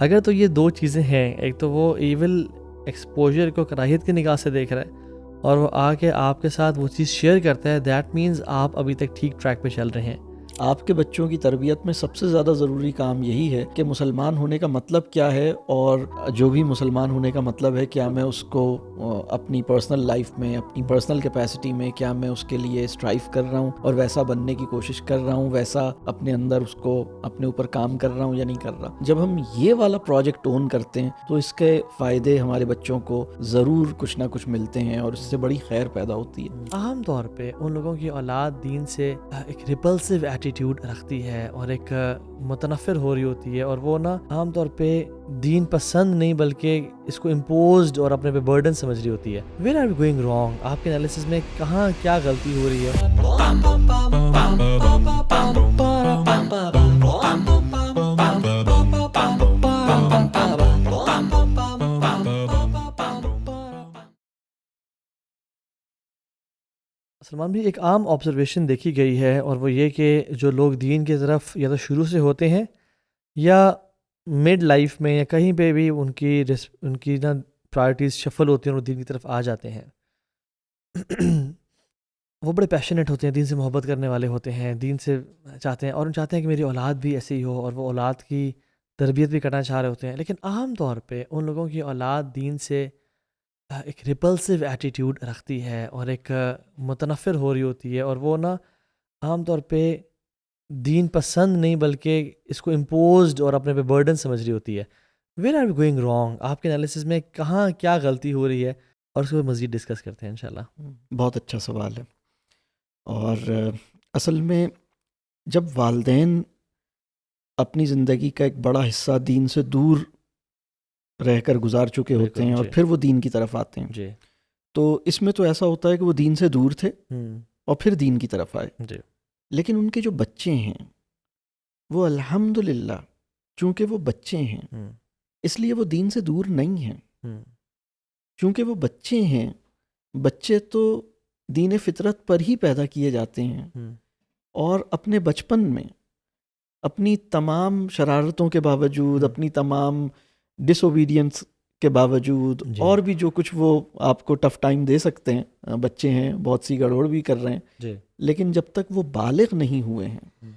اگر تو یہ دو چیزیں ہیں، ایک تو وہ ایول ایکسپوجر کو کراہیت کی نگاہ سے دیکھ رہا ہے اور وہ آ کے آپ کے ساتھ وہ چیز شیئر کرتا ہے، دیٹ مینز آپ ابھی تک ٹھیک ٹریک پہ چل رہے ہیں۔ آپ کے بچوں کی تربیت میں سب سے زیادہ ضروری کام یہی ہے کہ مسلمان ہونے کا مطلب کیا ہے، اور جو بھی مسلمان ہونے کا مطلب ہے کیا میں اس کو اپنی پرسنل لائف میں، اپنی پرسنل کیپیسٹی میں کیا میں اس کے لیے اسٹرائیو کر رہا ہوں اور ویسا بننے کی کوشش کر رہا ہوں، ویسا اپنے اندر اس کو اپنے اوپر کام کر رہا ہوں یا نہیں کر رہا۔ جب ہم یہ والا پروجیکٹ اون کرتے ہیں تو اس کے فائدے ہمارے بچوں کو ضرور کچھ نہ کچھ ملتے ہیں اور اس سے بڑی خیر پیدا ہوتی ہے۔ عام طور پہ ان لوگوں کی اولاد دین سے ایک ریپلسو ایٹیٹیوڈ رکھتی ہے اور ایک متنفر ہو رہی ہوتی ہے، اور وہ نا عام طور پہ دین پسند نہیں بلکہ اس کو امپوزڈ اور اپنے پہ برڈن سمجھ رہی ہوتی ہے۔ Where are we going wrong? آپ کے انالیسس میں کہاں کیا غلطی ہو رہی ہے؟ سلمان بھی ایک عام آبزرویشن دیکھی گئی ہے، اور وہ یہ کہ جو لوگ دین کی طرف یا تو شروع سے ہوتے ہیں یا مڈ لائف میں یا کہیں پہ بھی ان کی نا پرائرٹیز شفل ہوتی ہیں اور وہ دین کی طرف آ جاتے ہیں، وہ بڑے پیشنیٹ ہوتے ہیں، دین سے محبت کرنے والے ہوتے ہیں، دین سے چاہتے ہیں، اور ان چاہتے ہیں کہ میری اولاد بھی ایسی ہی ہو، اور وہ اولاد کی تربیت بھی کرنا چاہ رہے ہوتے ہیں۔ لیکن عام طور پہ ان لوگوں کی اولاد دین سے ایک ریپلسو ایٹیٹیوڈ رکھتی ہے اور ایک متنفر ہو رہی ہوتی ہے، اور وہ نا عام طور پہ دین پسند نہیں بلکہ اس کو امپوزڈ اور اپنے پہ برڈن سمجھ رہی ہوتی ہے۔ Where are we going wrong? آپ کے انالیسس میں کہاں کیا غلطی ہو رہی ہے، اور اس کو مزید ڈسکس کرتے ہیں انشاءاللہ۔ بہت اچھا سوال ہے، اور اصل میں جب والدین اپنی زندگی کا ایک بڑا حصہ دین سے دور رہ کر گزار چکے ہوتے ہیں اور پھر وہ دین کی طرف آتے ہیں، جی تو اس میں تو ایسا ہوتا ہے کہ وہ دین سے دور تھے اور پھر دین کی طرف آئے، جی لیکن ان کے جو بچے ہیں وہ الحمدللہ چونکہ وہ بچے ہیں اس لیے وہ دین سے دور نہیں ہیں۔ چونکہ وہ بچے ہیں، بچے تو دین فطرت پر ہی پیدا کیے جاتے ہیں، اور اپنے بچپن میں اپنی تمام شرارتوں کے باوجود، اپنی تمام ڈس اوبیڈینس کے باوجود، اور بھی جو کچھ وہ آپ کو ٹف ٹائم دے سکتے ہیں، بچے ہیں بہت سی گڑبڑ بھی کر رہے ہیں، لیکن جب تک وہ بالغ نہیں ہوئے ہیں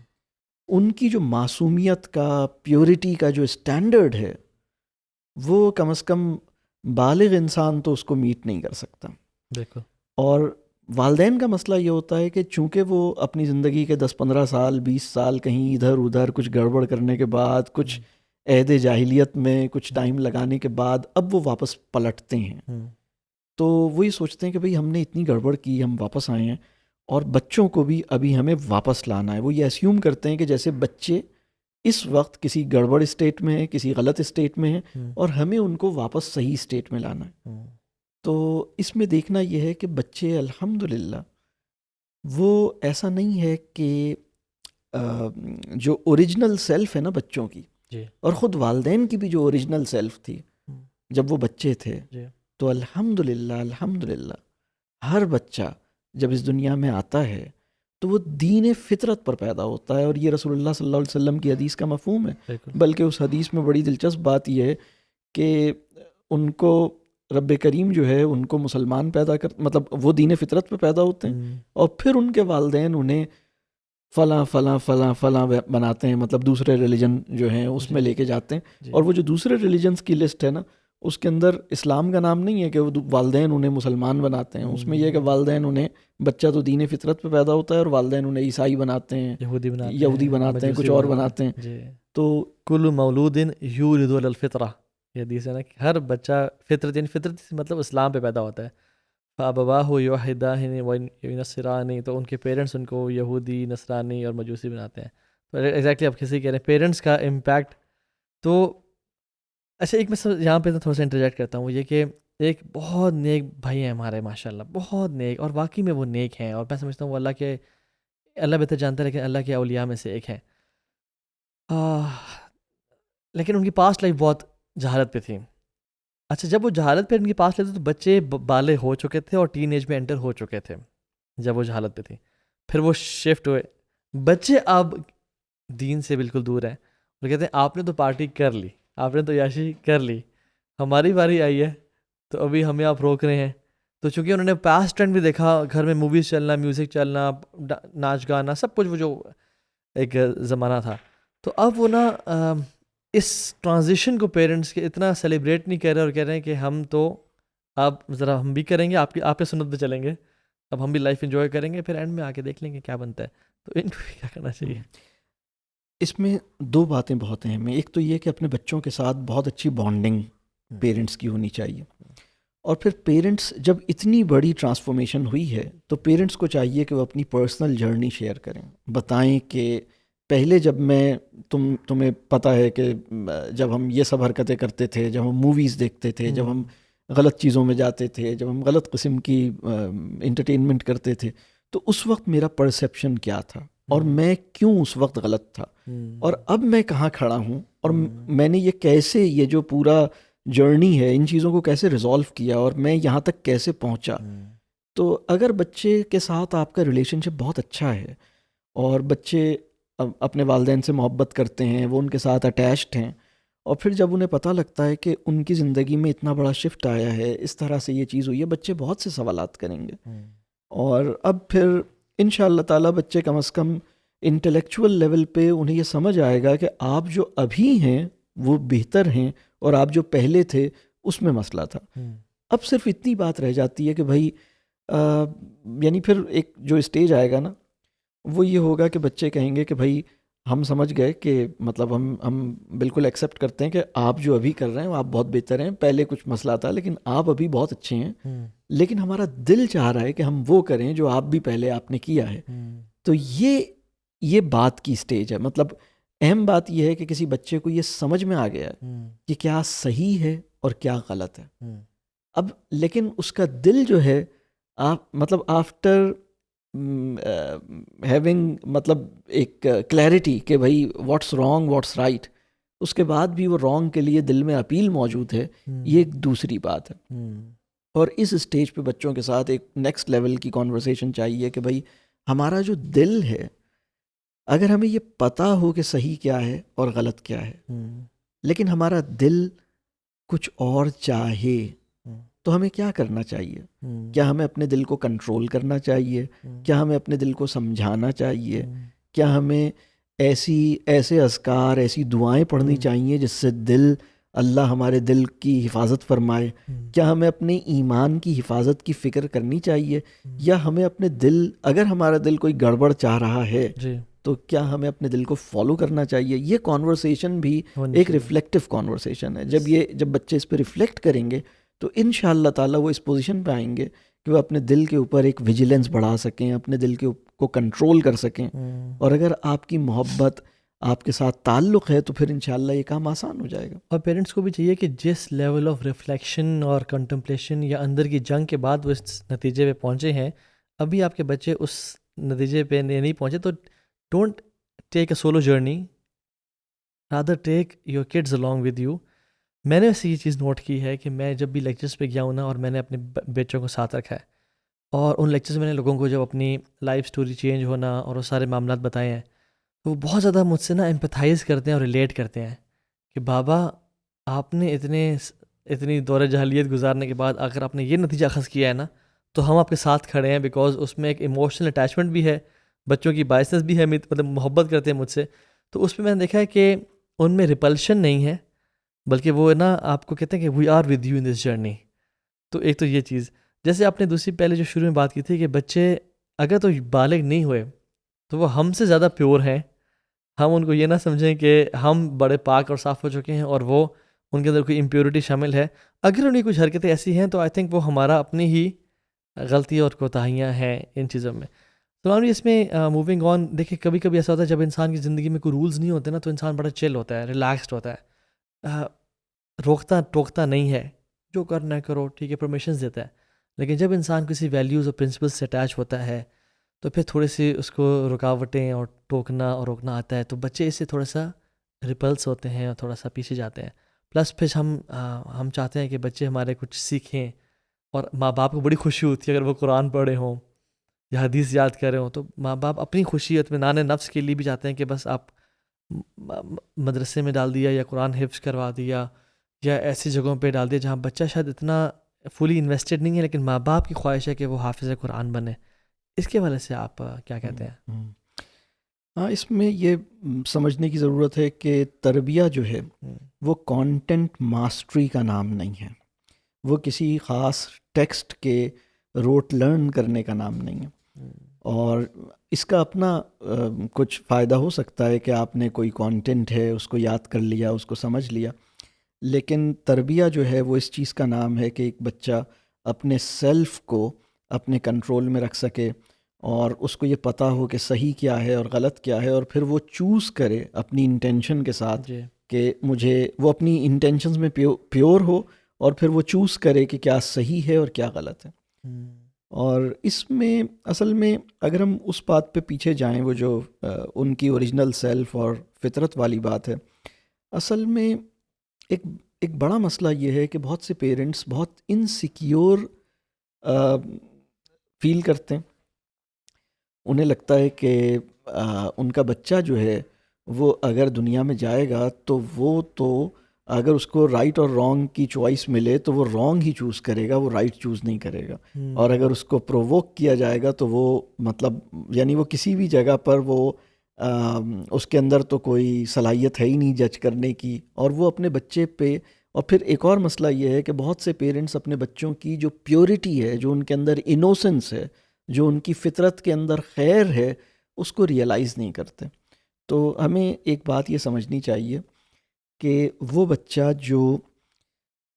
ان کی جو معصومیت کا، پیورٹی کا جو اسٹینڈرڈ ہے وہ کم از کم بالغ انسان تو اس کو میٹ نہیں کر سکتا۔ بالکل۔ اور والدین کا مسئلہ یہ ہوتا ہے کہ چونکہ وہ اپنی زندگی کے 10-15 سال 20 سال کہیں ادھر ادھر کچھ گڑبڑ کرنے کے بعد، کچھ عہد جاہلیت میں کچھ ٹائم لگانے کے بعد اب وہ واپس پلٹتے ہیں، تو وہی سوچتے ہیں کہ بھئی ہم نے اتنی گڑبڑ کی، ہم واپس آئے ہیں اور بچوں کو بھی ابھی ہمیں واپس لانا ہے۔ وہ یہ اسیوم کرتے ہیں کہ جیسے بچے اس وقت کسی گڑبڑ اسٹیٹ میں ہیں، کسی غلط اسٹیٹ میں ہیں، اور ہمیں ان کو واپس صحیح اسٹیٹ میں لانا ہے۔ تو اس میں دیکھنا یہ ہے کہ بچے الحمدللہ وہ ایسا نہیں ہے کہ جو اوریجنل سیلف ہے نا بچوں کی، اور خود والدین کی بھی جو اوریجنل سیلف تھی جب وہ بچے تھے، تو الحمدللہ ہر بچہ جب اس دنیا میں آتا ہے تو وہ دین فطرت پر پیدا ہوتا ہے، اور یہ رسول اللہ صلی اللہ علیہ وسلم کی حدیث کا مفہوم ہے۔ بلکہ اس حدیث میں بڑی دلچسپ بات یہ ہے کہ ان کو رب کریم جو ہے ان کو مسلمان پیدا مطلب وہ دین فطرت پہ پیدا ہوتے ہیں، اور پھر ان کے والدین انہیں فلاں فلاں فلاں فلاں بناتے ہیں، مطلب دوسرے ریلیجن جو ہیں اس میں لے کے جاتے ہیں، اور وہ جو دوسرے ریلیجنس کی لسٹ ہے نا اس کے اندر اسلام کا نام نہیں ہے کہ والدین انہیں مسلمان بناتے ہیں، اس میں یہ کہ والدین انہیں، بچہ تو دین فطرت پہ پیدا ہوتا ہے اور والدین انہیں عیسائی بناتے ہیں، یہودی بناتے ہیں، کچھ اور بناتے ہیں۔ تو کل مولود یولد علی الفطرہ، یہ حدیث ہے نا کہ ہر بچہ فطرت، یعنی فطرت مطلب اسلام پہ پیدا ہوتا ہے۔ فَأَبَوَاهُ يُوَحِّدَانِهِ وَيُنَصِّرَانِهِ، تو ان کے پیرنٹس ان کو یہودی، نصرانی اور مجوسی بناتے ہیں۔ تو ایگزیکٹلی آپ کسی کہہ رہے ہیں پیرنٹس کا امپیکٹ۔ تو اچھا ایک میں یہاں پہ تھوڑا سا انٹرجیکٹ کرتا ہوں، یہ کہ ایک بہت نیک بھائی ہیں ہمارے ماشاءاللہ، بہت نیک، اور واقعی میں وہ نیک ہیں، اور میں سمجھتا ہوں وہ اللہ بہتر جانتا ہے، لیکن اللہ کے اولیاء میں سے ایک ہیں، لیکن ان کی پاسٹ لائف بہت جہالت پہ تھی۔ اچھا جب وہ جہالت پہ ان کی پاس لیتے تو بچے بالغ ہو چکے تھے اور ٹین ایج میں انٹر ہو چکے تھے جب وہ جہالت پہ تھی، پھر وہ شفٹ ہوئے، بچے اب دین سے بالکل دور ہیں، اور کہتے ہیں آپ نے تو پارٹی کر لی، آپ نے تو عیاشی کر لی, ہماری باری آئی ہے تو ابھی ہمیں آپ روک رہے ہیں. تو چونکہ انہوں نے پاسٹ ٹرینڈ بھی دیکھا, گھر میں موویز چلنا, میوزک چلنا, ناچ گانا, سب کچھ وہ جو ایک زمانہ تھا, تو اب وہ نا اس ٹرانزیشن کو پیرنٹس کے اتنا سیلیبریٹ نہیں کر رہے اور کہہ رہے ہیں کہ ہم تو اب ذرا ہم بھی کریں گے, آپ کے سنت پہ چلیں گے, اب ہم بھی لائف انجوائے کریں گے, پھر اینڈ میں آ کے دیکھ لیں گے کیا بنتا ہے. تو ان کو کیا کرنا چاہیے؟ اس میں دو باتیں بہت اہم ہیں. ایک تو یہ کہ اپنے بچوں کے ساتھ بہت اچھی بانڈنگ پیرنٹس کی ہونی چاہیے, اور پھر پیرنٹس جب اتنی بڑی ٹرانسفارمیشن ہوئی ہے تو پیرنٹس کو چاہیے کہ وہ اپنی پرسنل جرنی شیئر کریں, بتائیں کہ پہلے جب تمہیں پتہ ہے کہ جب ہم یہ سب حرکتیں کرتے تھے, جب ہم موویز دیکھتے تھے, جب ہم غلط چیزوں میں جاتے تھے, جب ہم غلط قسم کی انٹرٹینمنٹ کرتے تھے, تو اس وقت میرا پرسیپشن کیا تھا اور میں کیوں اس وقت غلط تھا, اور اب میں کہاں کھڑا ہوں, اور میں نے یہ جو پورا جرنی ہے ان چیزوں کو کیسے ریزالو کیا, اور میں یہاں تک کیسے پہنچا. تو اگر بچے کے ساتھ آپ کا ریلیشن شپ بہت اچھا ہے اور بچے اپنے والدین سے محبت کرتے ہیں, وہ ان کے ساتھ اٹیچڈ ہیں, اور پھر جب انہیں پتہ لگتا ہے کہ ان کی زندگی میں اتنا بڑا شفٹ آیا ہے, اس طرح سے یہ چیز ہوئی ہے, بچے بہت سے سوالات کریں گے. اور اب پھر انشاءاللہ تعالیٰ بچے کم از کم انٹلیکچول لیول پہ انہیں یہ سمجھ آئے گا کہ آپ جو ابھی ہیں وہ بہتر ہیں, اور آپ جو پہلے تھے اس میں مسئلہ تھا. اب صرف اتنی بات رہ جاتی ہے کہ بھائی یعنی پھر ایک جو اسٹیج آئے گا نا, وہ یہ ہوگا کہ بچے کہیں گے کہ بھائی ہم سمجھ گئے کہ مطلب ہم بالکل ایکسیپٹ کرتے ہیں کہ آپ جو ابھی کر رہے ہیں آپ بہت بہتر ہیں, پہلے کچھ مسئلہ تھا لیکن آپ ابھی بہت اچھے ہیں, لیکن ہمارا دل چاہ رہا ہے کہ ہم وہ کریں جو آپ بھی پہلے آپ نے کیا ہے. تو یہ بات کی اسٹیج ہے. مطلب اہم بات یہ ہے کہ کسی بچے کو یہ سمجھ میں آ گیا ہے کہ کیا صحیح ہے اور کیا غلط ہے. اب لیکن اس کا دل جو ہے مطلب آفٹر ہیونگ مطلب ایک کلیئرٹی کہ بھائی واٹس رانگ واٹس رائٹ, اس کے بعد بھی وہ رانگ کے لیے دل میں اپیل موجود ہے, یہ ایک دوسری بات ہے. اور اس اسٹیج پہ بچوں کے ساتھ ایک نیکسٹ لیول کی کانورسیشن چاہیے کہ بھائی ہمارا جو دل ہے, اگر ہمیں یہ پتہ ہو کہ صحیح کیا ہے اور غلط کیا ہے, لیکن ہمارا دل کچھ اور چاہے, تو ہمیں کیا کرنا چاہیے؟ کیا ہمیں اپنے دل کو کنٹرول کرنا چاہیے؟ کیا ہمیں اپنے دل کو سمجھانا چاہیے؟ کیا ہمیں ایسے اذکار, ایسی دعائیں پڑھنی چاہیے جس سے اللہ ہمارے دل کی حفاظت فرمائے؟ کیا ہمیں اپنے ایمان کی حفاظت کی فکر کرنی چاہیے؟ یا ہمیں اپنے دل, اگر ہمارا دل کوئی گڑبڑ چاہ رہا ہے تو کیا ہمیں اپنے دل کو فالو کرنا چاہیے؟ یہ کانورسیشن بھی ایک ریفلیکٹیو کانورسیشن ہے. جب بچے اس پہ ریفلیکٹ کریں گے تو انشاءاللہ تعالیٰ وہ اس پوزیشن پہ آئیں گے کہ وہ اپنے دل کے اوپر ایک ویجیلنس بڑھا سکیں, اپنے دل کو کنٹرول کر سکیں. اور اگر آپ کی محبت, آپ کے ساتھ تعلق ہے, تو پھر انشاءاللہ یہ کام آسان ہو جائے گا. اور پیرنٹس کو بھی چاہیے کہ جس لیول آف ریفلیکشن اور کنٹمپلیشن یا اندر کی جنگ کے بعد وہ اس نتیجے پہ پہنچے ہیں, ابھی آپ کے بچے اس نتیجے پہ نہیں پہنچے, تو don't take a solo journey, rather take your kids along with you. میں نے ایسی یہ چیز نوٹ کی ہے کہ میں جب بھی لیکچرز پہ گیا ہوں نا, اور میں نے اپنے بچوں کو ساتھ رکھا ہے, اور ان لیکچرز میں نے لوگوں کو جب اپنی لائف سٹوری چینج ہونا اور وہ سارے معاملات بتائے ہیں, تو وہ بہت زیادہ مجھ سے نا ایمپیتھائز کرتے ہیں اور ریلیٹ کرتے ہیں کہ بابا آپ نے اتنی دور جاہلیت گزارنے کے بعد اگر آپ نے یہ نتیجہ اخذ کیا ہے نا, تو ہم آپ کے ساتھ کھڑے ہیں, بیکاز اس میں ایک ایموشنل اٹیچمنٹ بھی ہے, بچوں کی بائسنس بھی ہے, مطلب محبت کرتے ہیں مجھ سے. تو اس پہ میں نے دیکھا ہے کہ ان میں ریپلشن نہیں ہے, بلکہ وہ نا آپ کو کہتے ہیں کہ we are with you in this journey. تو ایک تو یہ چیز, جیسے آپ نے دوسری پہلے جو شروع میں بات کی تھی کہ بچے اگر تو بالغ نہیں ہوئے تو وہ ہم سے زیادہ پیور ہیں. ہم ان کو یہ نہ سمجھیں کہ ہم بڑے پاک اور صاف ہو چکے ہیں اور وہ ان کے اندر کوئی امپیورٹی شامل ہے. اگر انہیں کچھ حرکتیں ایسی ہیں تو آئی تھنک وہ ہمارا اپنی ہی غلطی اور کوتاہیاں ہیں ان چیزوں میں. تو اس میں موونگ آن, دیکھیں کبھی کبھی ایسا ہوتا ہے جب انسان کی زندگی میں کوئی رولز نہیں ہوتے نا, تو انسان بڑا چل ہوتا ہے, ریلیکسڈ ہوتا ہے, روکتا ٹوکتا نہیں ہے, جو کرنا ہے کرو, ٹھیک ہے, پرمیشنز دیتا ہے. لیکن جب انسان کسی ویلیوز اور پرنسپل سے اٹیچ ہوتا ہے تو پھر تھوڑی سی اس کو رکاوٹیں اور ٹوکنا اور روکنا آتا ہے, تو بچے اس سے تھوڑا سا ریپلس ہوتے ہیں اور تھوڑا سا پیچھے جاتے ہیں. پلس پھر ہم چاہتے ہیں کہ بچے ہمارے کچھ سیکھیں, اور ماں باپ کو بڑی خوشی ہوتی ہے اگر وہ قرآن پڑھے ہوں یا حدیث یاد کر رہے ہوں, تو ماں باپ اپنی خوشی اطمینان نفس کے لیے بھی چاہتے ہیں کہ بس آپ مدرسے میں ڈال دیا یا قرآن حفظ کروا دیا یا ایسی جگہوں پہ ڈال دیا جہاں بچہ شاید اتنا فلی انویسٹڈ نہیں ہے لیکن ماں باپ کی خواہش ہے کہ وہ حافظ قرآن بنے. اس کے حوالے سے آپ کیا کہتے ہیں؟ ہاں، اس میں یہ سمجھنے کی ضرورت ہے کہ تربیہ جو ہے وہ کانٹینٹ ماسٹری کا نام نہیں ہے، وہ کسی خاص ٹیکسٹ کے روٹ لرن کرنے کا نام نہیں ہے. اور اس کا اپنا کچھ فائدہ ہو سکتا ہے کہ آپ نے کوئی کانٹینٹ ہے اس کو یاد کر لیا، اس کو سمجھ لیا، لیکن تربیہ جو ہے وہ اس چیز کا نام ہے کہ ایک بچہ اپنے سیلف کو اپنے کنٹرول میں رکھ سکے اور اس کو یہ پتہ ہو کہ صحیح کیا ہے اور غلط کیا ہے، اور پھر وہ چوز کرے اپنی انٹینشن کے ساتھ کہ مجھے، وہ اپنی انٹینشنز میں پیور ہو اور پھر وہ چوز کرے کہ کیا صحیح ہے اور کیا غلط ہے. اور اس میں اصل میں اگر ہم اس بات پہ پیچھے جائیں، وہ جو ان کی اوریجنل سیلف اور فطرت والی بات ہے، اصل میں ایک بڑا مسئلہ یہ ہے کہ بہت سے پیرنٹس بہت انسیکیور فیل کرتے ہیں. انہیں لگتا ہے کہ ان کا بچہ جو ہے وہ اگر دنیا میں جائے گا تو اگر اس کو رائٹ اور رانگ کی چوائس ملے تو وہ رانگ ہی چوز کرے گا، وہ رائٹ چوز نہیں کرے گا. اور اگر اس کو پرووک کیا جائے گا تو وہ مطلب یعنی وہ کسی بھی جگہ پر وہ اس کے اندر تو کوئی صلاحیت ہے ہی نہیں جج کرنے کی، اور وہ اپنے بچے پہ. اور پھر ایک اور مسئلہ یہ ہے کہ بہت سے پیرنٹس اپنے بچوں کی جو پیورٹی ہے، جو ان کے اندر انوسنس ہے، جو ان کی فطرت کے اندر خیر ہے، اس کو ریئلائز نہیں کرتے. تو ہمیں ایک بات یہ سمجھنی چاہیے کہ وہ بچہ جو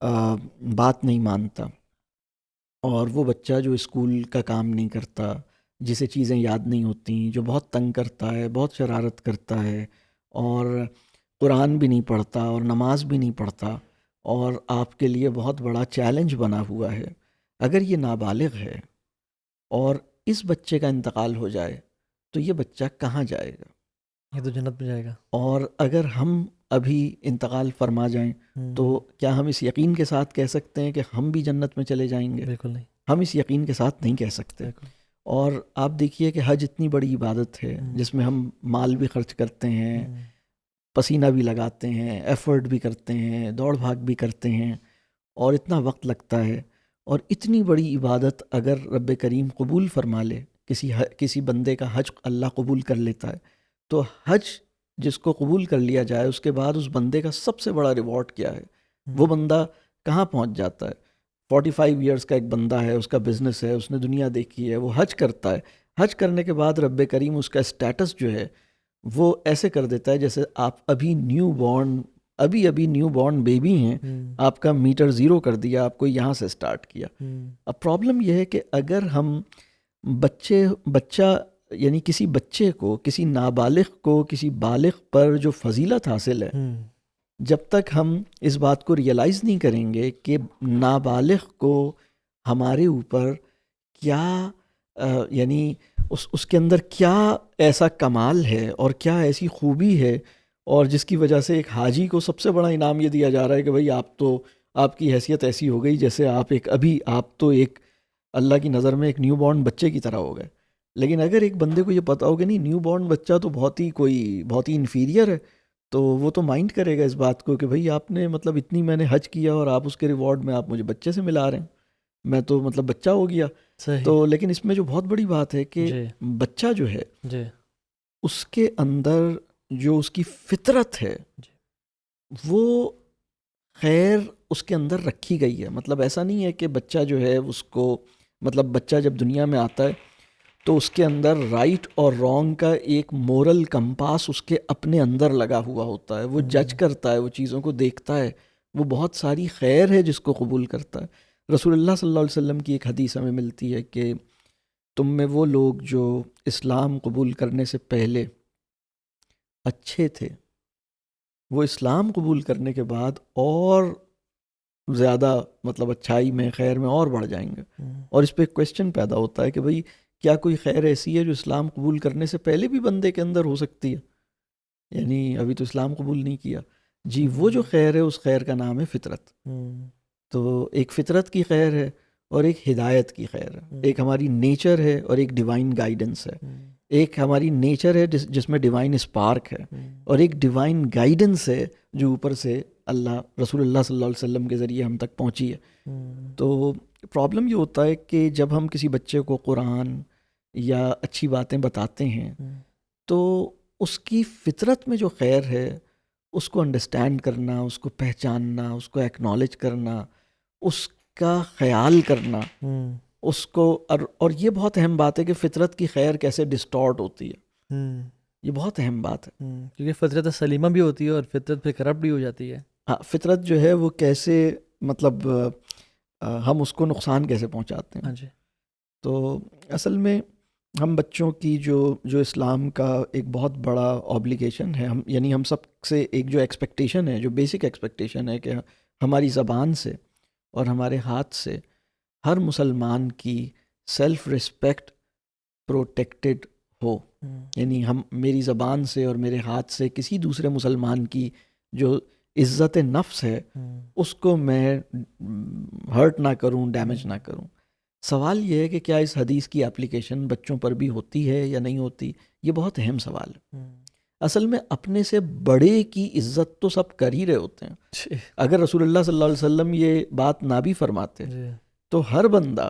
بات نہیں مانتا، اور وہ بچہ جو اسکول کا کام نہیں کرتا، جسے چیزیں یاد نہیں ہوتی، جو بہت تنگ کرتا ہے، بہت شرارت کرتا ہے، اور قرآن بھی نہیں پڑھتا اور نماز بھی نہیں پڑھتا، اور آپ کے لیے بہت بڑا چیلنج بنا ہوا ہے، اگر یہ نابالغ ہے اور اس بچے کا انتقال ہو جائے تو یہ بچہ کہاں جائے گا؟ یہ تو جنت میں جائے گا. اور اگر ہم ابھی انتقال فرما جائیں تو کیا ہم اس یقین کے ساتھ کہہ سکتے ہیں کہ ہم بھی جنت میں چلے جائیں گے؟ بالکل نہیں. ہم اس یقین کے ساتھ نہیں کہہ سکتے. اور آپ دیکھیے کہ حج اتنی بڑی عبادت ہے جس میں ہم مال بھی خرچ کرتے ہیں، پسینہ بھی لگاتے ہیں، ایفرٹ بھی کرتے ہیں، دوڑ بھاگ بھی کرتے ہیں، اور اتنا وقت لگتا ہے. اور اتنی بڑی عبادت اگر رب کریم قبول فرما لے، کسی بندے کا حج اللہ قبول کر لیتا ہے، تو حج جس کو قبول کر لیا جائے اس کے بعد اس بندے کا سب سے بڑا ریوارڈ کیا ہے؟ وہ بندہ کہاں پہنچ جاتا ہے؟ 45 ایئرس کا ایک بندہ ہے، اس کا بزنس ہے، اس نے دنیا دیکھی ہے، وہ حج کرتا ہے. حج کرنے کے بعد رب کریم اس کا اسٹیٹس جو ہے وہ ایسے کر دیتا ہے جیسے آپ ابھی نیو بورن بیبی ہیں، آپ کا میٹر زیرو کر دیا، آپ کو یہاں سے سٹارٹ کیا. اب پرابلم یہ ہے کہ اگر ہم بچہ یعنی کسی بچے کو، کسی نابالغ کو کسی بالغ پر جو فضیلت حاصل ہے، جب تک ہم اس بات کو ریئلائز نہیں کریں گے کہ نابالغ کو ہمارے اوپر کیا یعنی اس کے اندر کیا ایسا کمال ہے اور کیا ایسی خوبی ہے، اور جس کی وجہ سے ایک حاجی کو سب سے بڑا انعام یہ دیا جا رہا ہے کہ بھائی آپ کی حیثیت ایسی ہو گئی جیسے آپ تو ایک اللہ کی نظر میں ایک نیو بورن بچے کی طرح ہو گئے. لیکن اگر ایک بندے کو یہ پتا ہو کہ نہیں، نیو بورن بچہ تو بہت ہی انفیریئر ہے، تو وہ تو مائنڈ کرے گا اس بات کو کہ بھائی آپ نے مطلب اتنی میں نے حج کیا اور آپ اس کے ریوارڈ میں آپ مجھے بچے سے ملا رہے ہیں، میں تو مطلب بچہ ہو گیا. تو لیکن اس میں جو بہت بڑی بات ہے کہ بچہ جو ہے اس کے اندر جو اس کی فطرت ہے وہ خیر اس کے اندر رکھی گئی ہے. مطلب ایسا نہیں ہے کہ بچہ جو ہے اس کو مطلب بچہ جب دنیا میں آتا ہے تو اس کے اندر رائٹ اور رانگ کا ایک مورل کمپاس اس کے اپنے اندر لگا ہوا ہوتا ہے. وہ جج کرتا ہے، وہ چیزوں کو دیکھتا ہے، وہ بہت ساری خیر ہے جس کو قبول کرتا ہے. رسول اللہ صلی اللہ علیہ وسلم کی ایک حدیث ہمیں ملتی ہے کہ تم میں وہ لوگ جو اسلام قبول کرنے سے پہلے اچھے تھے، وہ اسلام قبول کرنے کے بعد اور زیادہ مطلب اچھائی میں، خیر میں اور بڑھ جائیں گے. اور اس پہ ایک کویسچن پیدا ہوتا ہے کہ بھئی کیا کوئی خیر ایسی ہے جو اسلام قبول کرنے سے پہلے بھی بندے کے اندر ہو سکتی ہے؟ یعنی ابھی تو اسلام قبول نہیں کیا. جی وہ جو خیر ہے اس خیر کا نام ہے فطرت. تو ایک فطرت کی خیر ہے اور ایک ہدایت کی خیر ہے، ایک ہماری نیچر ہے اور ایک ڈیوائن گائیڈنس ہے. ایک ہماری نیچر ہے جس میں ڈیوائن اسپارک ہے، اور ایک ڈیوائن گائیڈنس ہے جو اوپر سے اللہ رسول اللہ صلی اللہ علیہ وسلم کے ذریعے ہم تک پہنچی ہے۔ تو پرابلم یہ ہوتا ہے کہ جب ہم کسی بچے کو قرآن یا اچھی باتیں بتاتے ہیں تو اس کی فطرت میں جو خیر ہے اس کو انڈرسٹینڈ کرنا، اس کو پہچاننا، اس کو ایکنالج کرنا، اس کا خیال کرنا، اس کو اور یہ بہت اہم بات ہے کہ فطرت کی خیر کیسے ڈسٹارٹ ہوتی ہے، یہ بہت اہم بات ہے، کیونکہ فطرت سلیمہ بھی ہوتی ہے اور فطرت پھر کرپٹ بھی ہو جاتی ہے۔ ہاں، فطرت جو ہے وہ کیسے مطلب ہم اس کو نقصان کیسے پہنچاتے ہیں۔ ہاں جی۔ تو اصل میں ہم بچوں کی جو اسلام کا ایک بہت بڑا آبلیگیشن ہے، یعنی ہم سب سے ایک جو ایکسپیکٹیشن ہے، جو بیسک ایکسپیکٹیشن ہے کہ ہماری زبان سے اور ہمارے ہاتھ سے ہر مسلمان کی سیلف رسپیکٹ پروٹیکٹڈ ہو، یعنی میری زبان سے اور میرے ہاتھ سے کسی دوسرے مسلمان کی جو عزت نفس ہے اس کو میں ہرٹ نہ کروں، ڈیمیج نہ کروں۔ سوال یہ ہے کہ کیا اس حدیث کی اپلیکیشن بچوں پر بھی ہوتی ہے یا نہیں ہوتی؟ یہ بہت اہم سوال ہے۔ اصل میں اپنے سے بڑے کی عزت تو سب کر ہی رہے ہوتے ہیں۔ اگر رسول اللہ صلی اللہ علیہ وسلم یہ بات نہ بھی فرماتے تو ہر بندہ،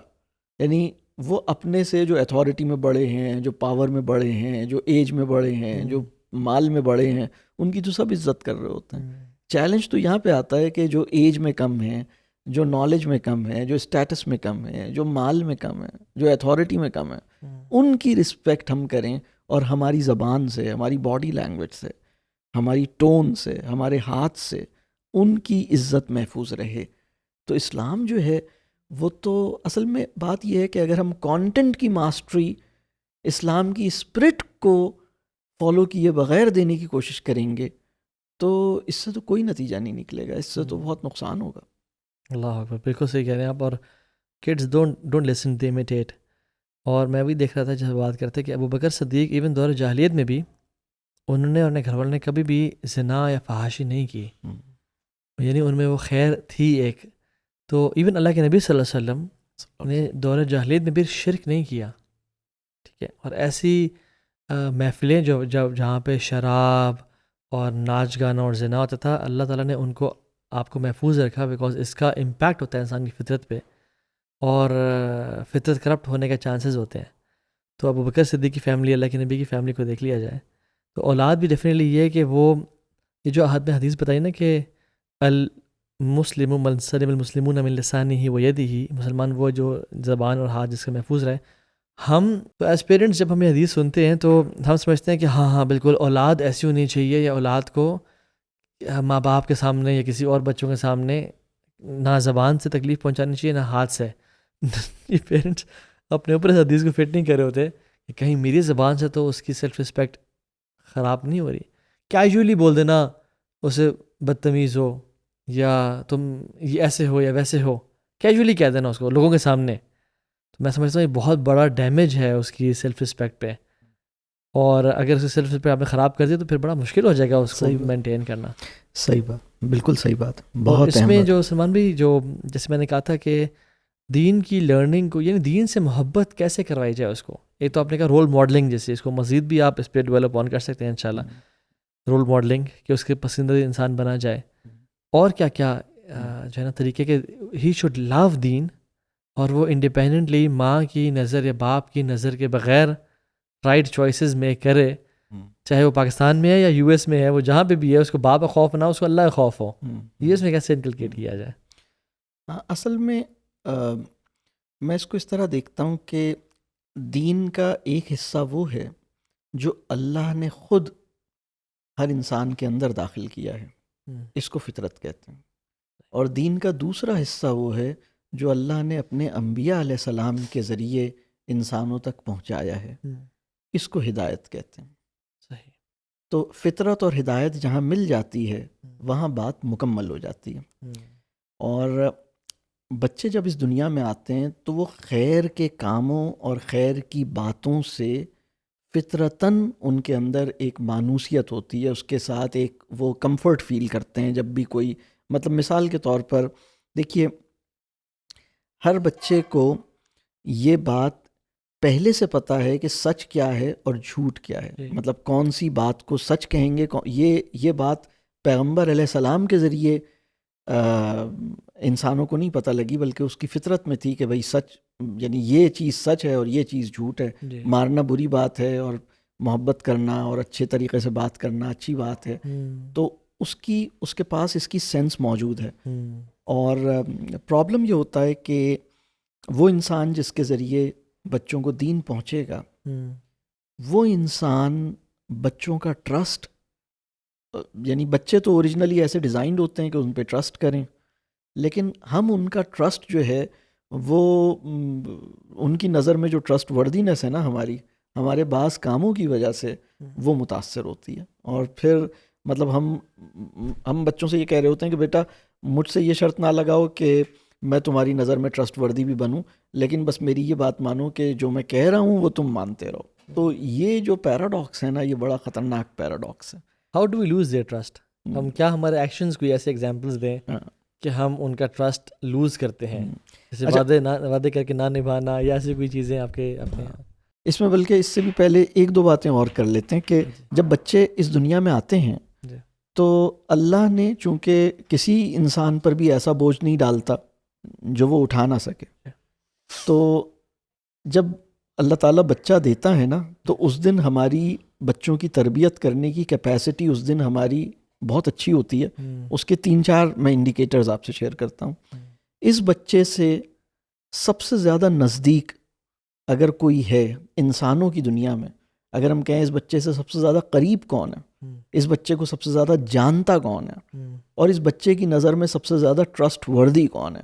یعنی وہ اپنے سے جو اتھارٹی میں بڑے ہیں، جو پاور میں بڑے ہیں، جو ایج میں بڑے ہیں، جو مال میں بڑے ہیں، ان کی تو سب عزت کر رہے ہوتے ہیں۔ چیلنج تو یہاں پہ آتا ہے کہ جو ایج میں کم ہیں، جو نالج میں کم ہے، جو اسٹیٹس میں کم ہے، جو مال میں کم ہے، جو اتھارٹی میں کم ہے، ان کی رسپیکٹ ہم کریں، اور ہماری زبان سے، ہماری باڈی لینگویج سے، ہماری ٹون سے، ہمارے ہاتھ سے ان کی عزت محفوظ رہے۔ تو اسلام جو ہے وہ تو اصل میں بات یہ ہے کہ اگر ہم کانٹینٹ کی ماسٹری اسلام کی اسپرٹ کو فالو کیے بغیر دینے کی کوشش کریں گے تو اس سے تو کوئی نتیجہ نہیں نکلے گا، اس سے تو بہت نقصان ہوگا۔ اللہ اکبر، بالکل صحیح کہہ رہے ہیں آپ۔ اور kids don't listen, they imitate. اور میں بھی دیکھ رہا تھا جب بات کرتے کہ ابو بکر صدیق ایون دور جاہلیت میں بھی انہوں نے، اپنے گھر والوں نے کبھی بھی زنا یا فحاشی نہیں کی، یعنی ان میں وہ خیر تھی ایک۔ تو ایون اللہ کے نبی صلی اللہ علیہ وسلم نے دور جاہلیت میں بھی شرک نہیں کیا، ٹھیک ہے۔ اور ایسی محفلیں جہاں پہ شراب اور ناچ گانا اور زنا ہوتا تھا، اللہ تعالیٰ نے ان کو آپ کو محفوظ رکھا، بیکاز اس کا امپیکٹ ہوتا ہے انسان کی فطرت پہ، اور فطرت کرپٹ ہونے کا چانسز ہوتے ہیں۔ تو ابو بکر صدیق کی فیملی، اللہ کے نبی کی فیملی کو دیکھ لیا جائے تو اولاد بھی ڈیفینیٹلی یہ ہے کہ وہ، یہ جو حدیث بتائی نا کہ المسلم من سلم المسلمون من لسانہ و یدہ، مسلمان وہ جو زبان اور ہاتھ جس کا محفوظ رہے۔ ہم تو ایز پیرنٹس جب ہمیں حدیث سنتے ہیں تو ہم سمجھتے ہیں کہ ہاں بالکل اولاد ایسی ہونی چاہیے، یا اولاد کو ماں باپ کے سامنے یا کسی اور بچوں کے سامنے نہ زبان سے تکلیف پہنچانی چاہیے نہ ہاتھ سے۔ یہ پیرنٹس اپنے اوپر اس حدیث کو فٹ نہیں کر رہے ہوتے کہ کہیں میری زبان سے تو اس کی سیلف رسپیکٹ خراب نہیں ہو رہی۔ کیجولی بول دینا اسے بدتمیز ہو، یا تم یہ ایسے ہو یا ویسے ہو، کیجولی کہہ دینا اس کو لوگوں کے سامنے، تو میں سمجھتا ہوں یہ بہت بڑا ڈیمیج ہے اس کی سیلف رسپیکٹ پہ، اور اگر اس کی سیلف رسپیکٹ آپ نے خراب کر دی تو پھر بڑا مشکل ہو جائے گا اس کو مینٹین کرنا۔ صحیح بات، بالکل صحیح بات، بہت اس میں جو سلمان بھی جو جیسے میں نے کہا تھا کہ دین کی لرننگ کو، یعنی دین سے محبت کیسے کروائی جائے اس کو، ایک تو آپ نے کہا رول ماڈلنگ، جیسے اس کو مزید بھی آپ اس پہ ڈیولپ آن کر سکتے ہیں انشاءاللہ، رول ماڈلنگ کہ اس کے پسندیدہ انسان بنا جائے، اور کیا کیا جو ہے نا طریقے کے، ہی شوڈ لو دین، اور وہ انڈیپینڈنٹلی ماں کی نظر یا باپ کی نظر کے بغیر رائٹ چوائسیز میں کرے، چاہے وہ پاکستان میں ہے یا یو ایس میں ہے، وہ جہاں پہ بھی ہے اس کو باپ کا خوف نہ ہو، اس کو اللہ کا خوف ہو۔ یہ اس میں کیسے انکلکیٹ کیا جائے؟ اصل میں میں اس کو اس طرح دیکھتا ہوں کہ دین کا ایک حصہ وہ ہے جو اللہ نے خود ہر انسان کے اندر داخل کیا ہے، اس کو فطرت کہتے ہیں، اور دین کا دوسرا حصہ وہ ہے جو اللہ نے اپنے انبیاء علیہ السلام کے ذریعے انسانوں تک پہنچایا ہے، اس کو ہدایت کہتے ہیں۔ صحیح۔ تو فطرت اور ہدایت جہاں مل جاتی ہے وہاں بات مکمل ہو جاتی ہے، اور بچے جب اس دنیا میں آتے ہیں تو وہ خیر کے کاموں اور خیر کی باتوں سے فطرتاً ان کے اندر ایک مانوسیت ہوتی ہے، اس کے ساتھ ایک وہ کمفرٹ فیل کرتے ہیں۔ جب بھی کوئی مطلب مثال کے طور پر دیکھیے، ہر بچے کو یہ بات پہلے سے پتہ ہے کہ سچ کیا ہے اور جھوٹ کیا ہے، مطلب کون سی بات کو سچ کہیں گے. یہ بات پیغمبر علیہ السلام کے ذریعے انسانوں کو نہیں پتہ لگی، بلکہ اس کی فطرت میں تھی کہ بھئی سچ یعنی یہ چیز سچ ہے اور یہ چیز جھوٹ ہے. مارنا بری بات ہے اور محبت کرنا اور اچھے طریقے سے بات کرنا اچھی بات ہے. تو اس کے پاس اس کی سینس موجود ہے. اور پرابلم یہ ہوتا ہے کہ وہ انسان جس کے ذریعے بچوں کو دین پہنچے گا، وہ انسان بچوں کا ٹرسٹ، یعنی بچے تو اوریجنلی ایسے ڈیزائنڈ ہوتے ہیں کہ ان پہ ٹرسٹ کریں، لیکن ہم ان کا ٹرسٹ جو ہے وہ ان کی نظر میں جو ٹرسٹ وردینس ہے نا ہمارے بعض کاموں کی وجہ سے وہ متاثر ہوتی ہے. اور پھر مطلب ہم بچوں سے یہ کہہ رہے ہوتے ہیں کہ بیٹا مجھ سے یہ شرط نہ لگاؤ کہ میں تمہاری نظر میں ٹرسٹ وردی بھی بنوں، لیکن بس میری یہ بات مانو کہ جو میں کہہ رہا ہوں وہ تم مانتے رہو. تو یہ جو پیراڈاکس ہے نا، یہ بڑا خطرناک پیراڈاکس ہے. How do we lose their trust? ہم کیا ہمارے ایکشنز کوئی ایسے ایگزامپلس دیں کہ ہم ان کا ٹرسٹ لوز کرتے ہیں، جیسے وعدے کر کے نہ نبھانا یا ایسی کوئی چیزیں آپ کے اس میں؟ بلکہ اس سے بھی پہلے ایک دو باتیں اور کر لیتے ہیں کہ جب بچے اس دنیا میں آتے ہیں تو اللہ نے چونکہ کسی انسان پر بھی ایسا بوجھ نہیں ڈالتا جو وہ اٹھا نہ سکے، تو جب اللہ تعالیٰ بچہ دیتا ہے نا تو اس دن ہماری بچوں کی تربیت کرنے کی کیپیسٹی اس دن ہماری بہت اچھی ہوتی ہے. اس کے 3-4 میں انڈیکیٹرز آپ سے شیئر کرتا ہوں. اس بچے سے سب سے زیادہ نزدیک اگر کوئی ہے انسانوں کی دنیا میں، اگر ہم کہیں اس بچے سے سب سے زیادہ قریب کون ہے، اس بچے کو سب سے زیادہ جانتا کون ہے، اور اس بچے کی نظر میں سب سے زیادہ ٹرسٹ وردی کون ہے،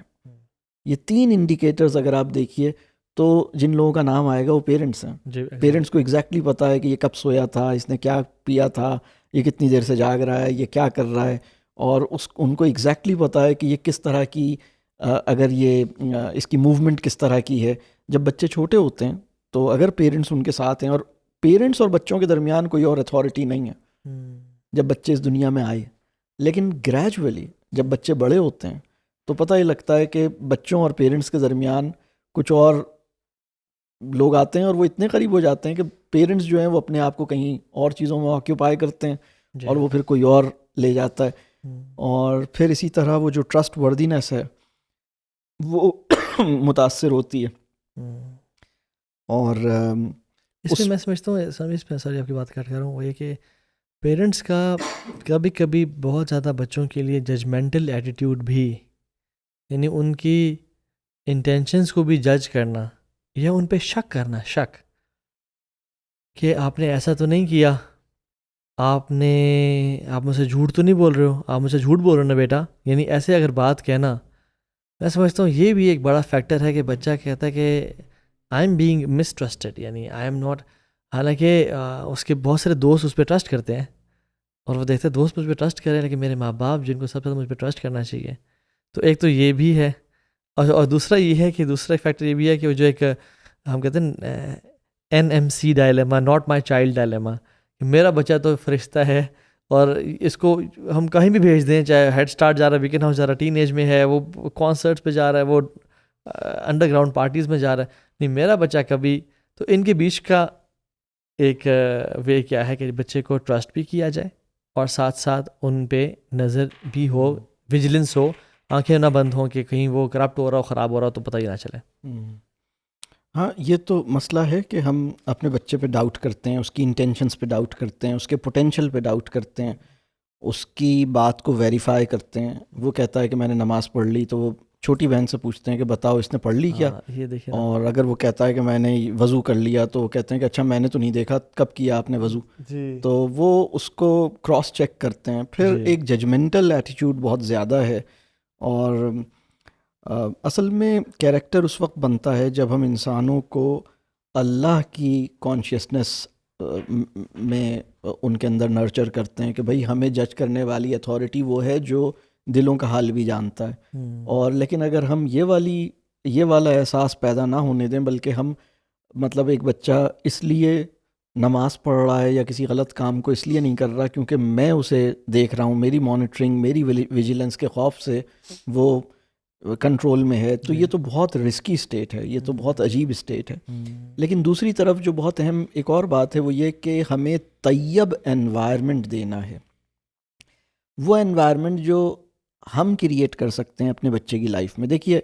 یہ 3 انڈیکیٹرز اگر آپ دیکھیے تو جن لوگوں کا نام آئے گا وہ پیرنٹس ہیں. پیرنٹس کو ایگزیکٹلی پتہ ہے کہ یہ کب سویا تھا، اس نے کیا پیا تھا، یہ کتنی دیر سے جاگ رہا ہے، یہ کیا کر رہا ہے، اور ان کو ایگزیکٹلی پتہ ہے کہ یہ کس طرح کی اگر یہ اس کی موومنٹ کس طرح کی ہے. جب بچے چھوٹے ہوتے ہیں تو اگر پیرنٹس ان کے ساتھ ہیں، اور پیرنٹس اور بچوں کے درمیان کوئی اور اتھارٹی نہیں ہے جب بچے اس دنیا میں آئے، لیکن گریجولی جب بچے بڑے ہوتے ہیں تو پتہ ہی لگتا ہے کہ بچوں اور پیرنٹس کے درمیان کچھ اور لوگ آتے ہیں، اور وہ اتنے قریب ہو جاتے ہیں کہ پیرنٹس جو ہیں وہ اپنے آپ کو کہیں اور چیزوں میں آکیوپائی کرتے ہیں اور وہ پھر کوئی اور لے جاتا ہے. اور پھر اسی طرح وہ جو ٹرسٹ وردینس ہے وہ متاثر ہوتی ہے. اور اس میں میں سمجھتا ہوں سوری آپ کی بات کٹ کر رہا ہوں، وہ یہ کہ پیرنٹس کا کبھی کبھی بہت زیادہ بچوں کے لیے ججمنٹل ایٹیٹیوڈ بھی، یعنی ان کی انٹینشنس کو بھی جج کرنا یا ان پہ شک کرنا، شک کہ آپ نے ایسا تو نہیں کیا، آپ مجھ سے جھوٹ تو نہیں بول رہے ہو، آپ مجھ سے جھوٹ بول رہے ہو نا بیٹا، یعنی ایسے اگر بات کہنا، میں سمجھتا ہوں یہ بھی ایک بڑا فیکٹر ہے کہ بچہ کہتا ہے کہ I am being miss trusted, یعنی آئی ایم ناٹ، حالانکہ اس کے بہت سارے دوست اس پہ ٹرسٹ کرتے ہیں اور وہ دیکھتے ہیں دوست مجھ پہ ٹرسٹ کریں، لیکن میرے ماں باپ جن کو سب سے زیادہ مجھ پہ ٹرسٹ کرنا چاہیے. تو ایک تو یہ بھی ہے، اور دوسرا یہ ہے کہ دوسرا فیکٹر یہ بھی ہے کہ وہ جو ایک ہم کہتے ہیں NMC dilemma, not my child dilemma, میرا بچہ تو فرشتہ ہے اور اس کو ہم کہیں بھی بھیج دیں، چاہے ہیڈ اسٹارٹ جا رہا ہے، ویکن ہاؤس جا رہا ہے، ٹین ایج میں ہے، وہ کانسرٹس پہ جا رہا ہے، وہ انڈر گراؤنڈ پارٹیز میں جا رہا ہے، نہیں میرا بچہ کبھی. تو ان کے بیچ کا ایک وے کیا ہے کہ بچے کو ٹرسٹ بھی کیا جائے اور ساتھ ساتھ ان پہ نظر بھی ہو، ویجیلنس ہو، آنکھیں نہ بند ہوں کہ کہیں وہ کرپٹ ہو رہا ہو، خراب ہو رہا ہو تو پتہ ہی نہ چلے. ہاں یہ تو مسئلہ ہے کہ ہم اپنے بچے پہ ڈاؤٹ کرتے ہیں، اس کی انٹینشنس پہ ڈاؤٹ کرتے ہیں، اس کے پوٹینشیل پہ ڈاؤٹ کرتے ہیں، اس کی بات کو ویریفائی کرتے ہیں. وہ کہتا ہے کہ میں نے نماز پڑھ لی تو وہ چھوٹی بہن سے پوچھتے ہیں کہ بتاؤ اس نے پڑھ لی کیا، یہ دیکھیں. اور اگر وہ کہتا ہے کہ میں نے وضو کر لیا تو وہ کہتے ہیں کہ اچھا میں نے تو نہیں دیکھا کب کیا آپ نے وضو. تو وہ اس کو کراس چیک کرتے ہیں. پھر ایک ججمنٹل ایٹیٹیوڈ بہت زیادہ ہے، اور اصل میں کیریکٹر اس وقت بنتا ہے جب ہم انسانوں کو اللہ کی کانشیسنس میں ان کے اندر نرچر کرتے ہیں کہ بھائی ہمیں جج کرنے والی اتھارٹی وہ ہے جو دلوں کا حال بھی جانتا ہے. اور لیکن اگر ہم یہ والا احساس پیدا نہ ہونے دیں، بلکہ ہم مطلب ایک بچہ اس لیے نماز پڑھ رہا ہے یا کسی غلط کام کو اس لیے نہیں کر رہا کیونکہ میں اسے دیکھ رہا ہوں، میری مانیٹرنگ، میری ویجیلنس کے خوف سے وہ کنٹرول میں ہے تو یہ تو بہت رسکی اسٹیٹ ہے, یہ تو بہت عجیب اسٹیٹ ہے. لیکن دوسری طرف جو بہت اہم ایک اور بات ہے وہ یہ کہ ہمیں طیب انوائرمنٹ دینا ہے, وہ انوائرمنٹ جو ہم کریٹ کر سکتے ہیں اپنے بچے کی لائف میں. دیکھیے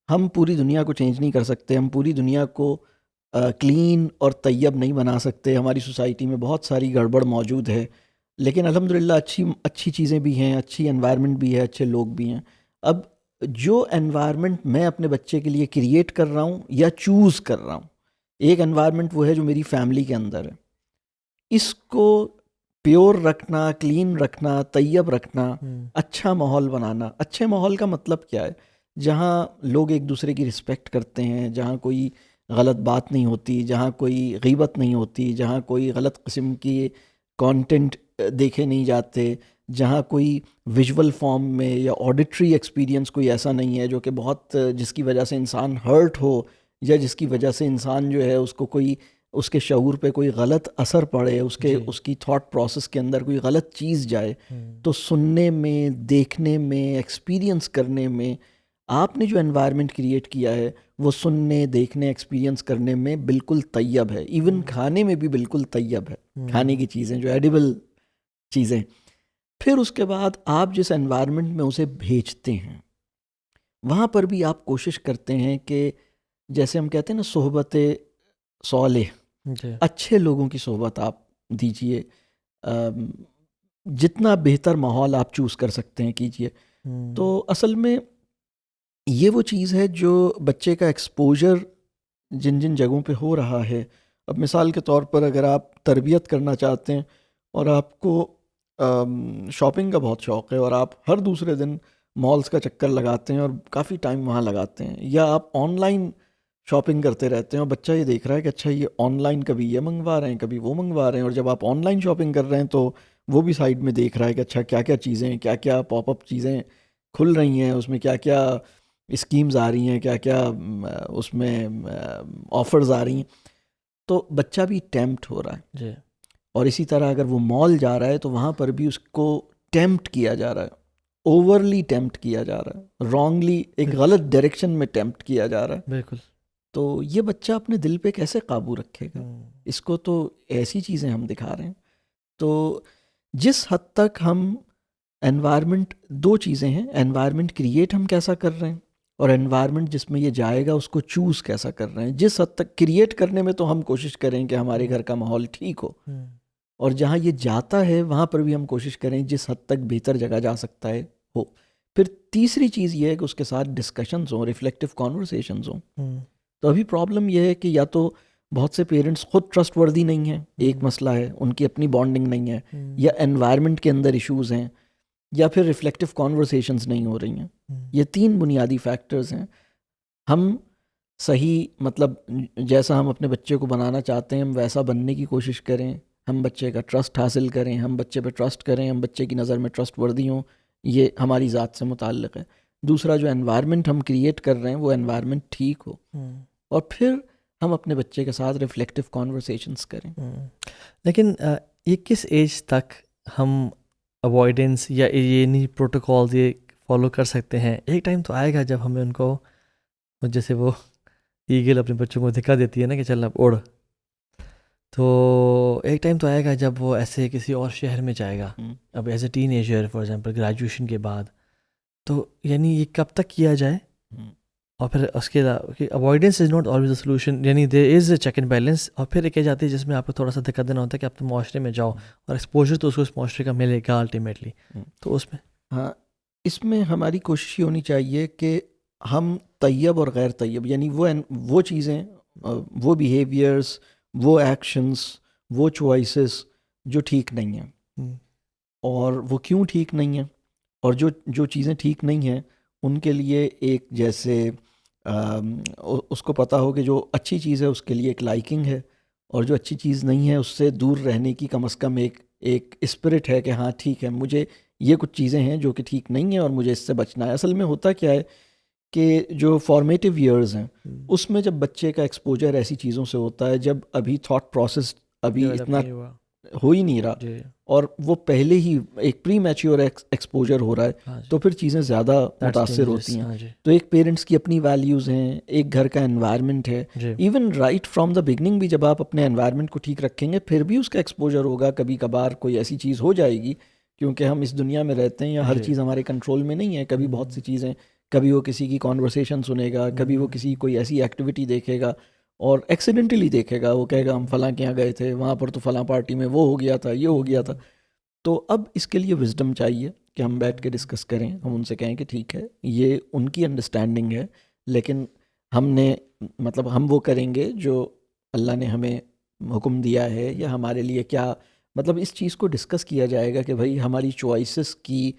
ہم پوری دنیا کو چینج نہیں کر سکتے, ہم پوری دنیا کو کلین اور طیب نہیں بنا سکتے, ہماری سوسائٹی میں بہت ساری گڑبڑ موجود ہے, لیکن الحمدللہ اچھی چیزیں بھی ہیں, اچھی انوائرمنٹ بھی ہے, اچھے لوگ بھی ہیں. اب جو انوائرمنٹ میں اپنے بچے کے لیے کریٹ کر رہا ہوں یا چوز کر رہا ہوں, ایک انوائرمنٹ وہ ہے جو میری فیملی کے اندر ہے, اس کو پیور رکھنا, کلین رکھنا, طیب رکھنا, اچھا ماحول بنانا. اچھے ماحول کا مطلب کیا ہے؟ جہاں لوگ ایک دوسرے کی رسپیکٹ کرتے ہیں, جہاں کوئی غلط بات نہیں ہوتی, جہاں کوئی غیبت نہیں ہوتی, جہاں کوئی غلط قسم کی کانٹینٹ دیکھے نہیں جاتے, جہاں کوئی ویژول فارم میں یا آڈیٹری ایکسپیرینس کوئی ایسا نہیں ہے جو کہ بہت جس کی وجہ سے انسان ہرٹ ہو, یا جس کی وجہ سے انسان جو ہے اس کو کوئی اس کے شعور پہ کوئی غلط اثر پڑے, اس کی تھاٹ پروسیس کے اندر کوئی غلط چیز جائے. تو سننے میں, دیکھنے میں, ایکسپیرینس کرنے میں آپ نے جو انوائرمنٹ کریٹ کیا ہے وہ سننے, دیکھنے, ایکسپیرینس کرنے میں بالکل طیب ہے. ایون کھانے میں بھی بالکل طیب ہے, کھانے کی چیزیں جو ایڈیبل چیزیں. پھر اس کے بعد آپ جس انوائرمنٹ میں اسے بھیجتے ہیں وہاں پر بھی آپ کوشش کرتے ہیں کہ جیسے ہم کہتے ہیں نا صحبت صالح, اچھے لوگوں کی صحبت آپ دیجئے, جتنا بہتر ماحول آپ چوز کر سکتے ہیں کیجئے. تو اصل میں یہ وہ چیز ہے جو بچے کا ایکسپوجر جن جن جگہوں پہ ہو رہا ہے. اب مثال کے طور پر اگر آپ تربیت کرنا چاہتے ہیں اور آپ کو شاپنگ کا بہت شوق ہے اور آپ ہر دوسرے دن مالز کا چکر لگاتے ہیں اور کافی ٹائم وہاں لگاتے ہیں, یا آپ آن لائن شاپنگ کرتے رہتے ہیں اور بچہ یہ دیکھ رہا ہے کہ اچھا یہ آن لائن کبھی یہ منگوا رہے ہیں کبھی وہ منگوا رہے ہیں, اور جب آپ آن لائن شاپنگ کر رہے ہیں تو وہ بھی سائڈ میں دیکھ رہا ہے کہ اچھا کیا کیا چیزیں, کیا کیا پاپ اپ چیزیں کھل رہی ہیں, اس میں کیا کیا اسکیمز آ رہی ہیں, کیا کیا اس میں آفرز آ رہی ہیں. تو بچہ بھی ٹیمپٹ ہو رہا ہے جی. اور اسی طرح اگر وہ مال جا رہا ہے تو وہاں پر بھی اس کو ٹیمپٹ کیا جا رہا ہے, اوورلی ٹیمپٹ کیا جا رہا ہے, رانگلی ایک غلط ڈائریکشن میں ٹیمپٹ کیا جا رہا ہے. بالکل. تو یہ بچہ اپنے دل پہ کیسے قابو رکھے گا؟ اس کو تو ایسی چیزیں ہم دکھا رہے ہیں. تو جس حد تک ہم انوائرمنٹ, دو چیزیں ہیں, انوائرمنٹ کریٹ ہم کیسا کر رہے ہیں اور انوائرمنٹ جس میں یہ جائے گا اس کو چوز کیسا کر رہے ہیں. جس حد تک کریٹ کرنے میں تو ہم کوشش کریں کہ ہمارے گھر کا ماحول ٹھیک ہو, اور جہاں یہ جاتا ہے وہاں پر بھی ہم کوشش کریں جس حد تک بہتر جگہ جا سکتا ہے ہو. پھر تیسری چیز یہ ہے کہ اس کے ساتھ ڈسکشنز ہوں, ریفلیکٹیو کانورسیشنز ہوں. تو ابھی پرابلم یہ ہے کہ یا تو بہت سے پیرنٹس خود ٹرسٹ وردی نہیں ہیں, ایک مسئلہ ہے, ان کی اپنی بانڈنگ نہیں ہے, یا انوائرمنٹ کے اندر ایشوز ہیں, یا پھر ریفلیکٹیو کانورسیشنز نہیں ہو رہی ہیں. یہ تین بنیادی فیکٹرز ہیں. ہم صحیح مطلب جیسا ہم اپنے بچے کو بنانا چاہتے ہیں ہم ویسا بننے کی کوشش کریں, ہم بچے کا ٹرسٹ حاصل کریں, ہم بچے پہ ٹرسٹ کریں, ہم بچے کی نظر میں ٹرسٹ وردی ہوں, یہ ہماری ذات سے متعلق ہے. دوسرا جو انوائرمنٹ ہم کریٹ کر رہے ہیں وہ انوائرمنٹ ٹھیک ہو, اور پھر ہم اپنے بچے کے ساتھ ریفلیکٹیو کانورسیشنز کریں. لیکن یہ کس ایج تک ہم اوائڈنس یا یہ نہیں پروٹوکالز یہ فالو کر سکتے ہیں؟ ایک ٹائم تو آئے گا جب ہمیں ان کو, جیسے وہ ایگل اپنے بچوں کو دکھا دیتی ہے نا کہ چل اب اڑ, تو ایک ٹائم تو آئے گا جب وہ ایسے کسی اور شہر میں جائے گا, اب as a ten ager for example graduation کے بعد. تو یعنی یہ کب تک کیا جائے؟ اور پھر اس کے avoidance is not always a solution, یعنی دیر از اے چیک اینڈ بیلنس. اور پھر ایک جاتی ہے جس میں آپ کو تھوڑا سا دقت دینا ہوتا ہے کہ آپ تو معاشرے میں جاؤ اور ایکسپوجر تو اس کو اس معاشرے کا ملے گا الٹیمیٹلی. تو اس میں ہاں, اس میں ہماری کوشش یہ ہونی چاہیے کہ ہم طیب اور غیر طیب, یعنی وہ چیزیں, وہ بیہیویئرس, وہ ایکشنس, وہ چوائسیز جو ٹھیک نہیں ہیں, اور وہ کیوں ٹھیک نہیں ہیں, اور جو چیزیں ٹھیک نہیں ہیں ان کے لیے ایک جیسے اس کو پتہ ہو کہ جو اچھی چیز ہے اس کے لیے ایک لائکنگ ہے, اور جو اچھی چیز نہیں ہے اس سے دور رہنے کی کم از کم ایک اسپرٹ ہے کہ ہاں ٹھیک ہے, مجھے یہ کچھ چیزیں ہیں جو کہ ٹھیک نہیں ہیں اور مجھے اس سے بچنا ہے. اصل میں ہوتا کیا ہے کہ جو فارمیٹیو ایئرز ہیں اس میں جب بچے کا ایکسپوجر ایسی چیزوں سے ہوتا ہے جب ابھی تھاٹ پروسیس ابھی اتنا ہو ہی نہیں رہا اور وہ پہلے ہی ایک پری میچیور ایکسپوجر ہو رہا ہے تو پھر چیزیں زیادہ متاثر ہوتی ہیں. تو ایک پیرنٹس کی اپنی ویلیوز ہیں, ایک گھر کا انوائرمنٹ ہے, even right from the beginning بھی جب آپ اپنے انوائرمنٹ کو ٹھیک رکھیں گے پھر بھی اس کا ایکسپوجر ہوگا. کبھی کبھار کوئی ایسی چیز ہو جائے گی کیونکہ ہم اس دنیا میں رہتے ہیں یا ہر چیز ہمارے کنٹرول میں نہیں ہے. کبھی بہت سی چیزیں, کبھی وہ کسی کی کانورسیشن سنے گا, کبھی وہ کسی کوئی ایسی ایکٹیویٹی دیکھے گا اور ایکسیڈنٹلی دیکھے گا, وہ کہے گا ہم فلاں کے یہاں گئے تھے, وہاں پر تو فلاں پارٹی میں وہ ہو گیا تھا, یہ ہو گیا تھا. تو اب اس کے لیے وزڈم چاہیے کہ ہم بیٹھ کے ڈسکس کریں, ہم ان سے کہیں کہ ٹھیک ہے یہ ان کی انڈرسٹینڈنگ ہے لیکن ہم نے مطلب ہم وہ کریں گے جو اللہ نے ہمیں حکم دیا ہے یا ہمارے لیے کیا مطلب اس چیز کو ڈسکس کیا جائے گا کہ بھائی ہماری چوائسیز کی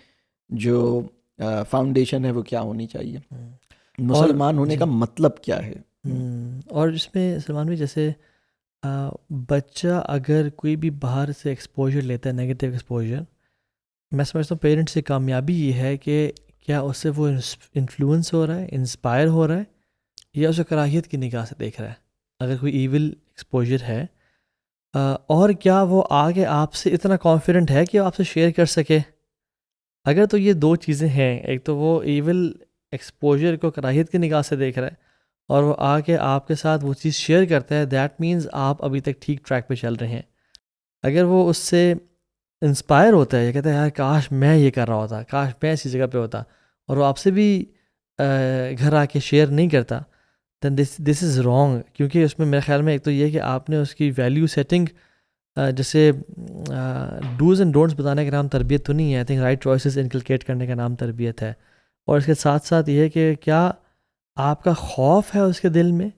جو فاؤنڈیشن ہے وہ کیا ہونی چاہیے, مسلمان ہونے کا مطلب کیا ہے. اور اس میں سلمان بھی جیسے بچہ اگر کوئی بھی باہر سے ایکسپوجر لیتا ہے, نیگیٹیو ایکسپوجر, میں سمجھتا ہوں پیرنٹس کی کامیابی یہ ہے کہ کیا اس سے وہ انفلوئنس ہو رہا ہے, انسپائر ہو رہا ہے, یا اسے کراہیت کی نگاہ سے دیکھ رہا ہے اگر کوئی ایول ایکسپوجر ہے, اور کیا وہ آگے آپ سے اتنا کانفیڈنٹ ہے کہ وہ آپ سے شیئر کر سکے. اگر تو یہ دو چیزیں ہیں, ایک تو وہ ایول ایکسپوجر کو کراہیت کی نگاہ سے دیکھ رہا ہے اور وہ آ کے آپ کے ساتھ وہ چیز شیئر کرتا ہے, دیٹ مینز آپ ابھی تک ٹھیک ٹریک پہ چل رہے ہیں. اگر وہ اس سے انسپائر ہوتا ہے, یہ کہتا ہے یار کاش میں یہ کر رہا ہوتا, کاش میں ایسی جگہ پہ ہوتا, اور وہ آپ سے بھی گھر آ کے شیئر نہیں کرتا, دین دس از رانگ. کیونکہ اس میں میرے خیال میں ایک تو یہ کہ آپ نے اس کی ویلیو سیٹنگ جیسے ڈوز اینڈ ڈونٹس بتانے کا نام تربیت تو نہیں ہے, I think right choices inculcate کرنے کا نام تربیت ہے. اور اس کے ساتھ ساتھ یہ کہ کیا آپ کا خوف ہے اس کے دل میں,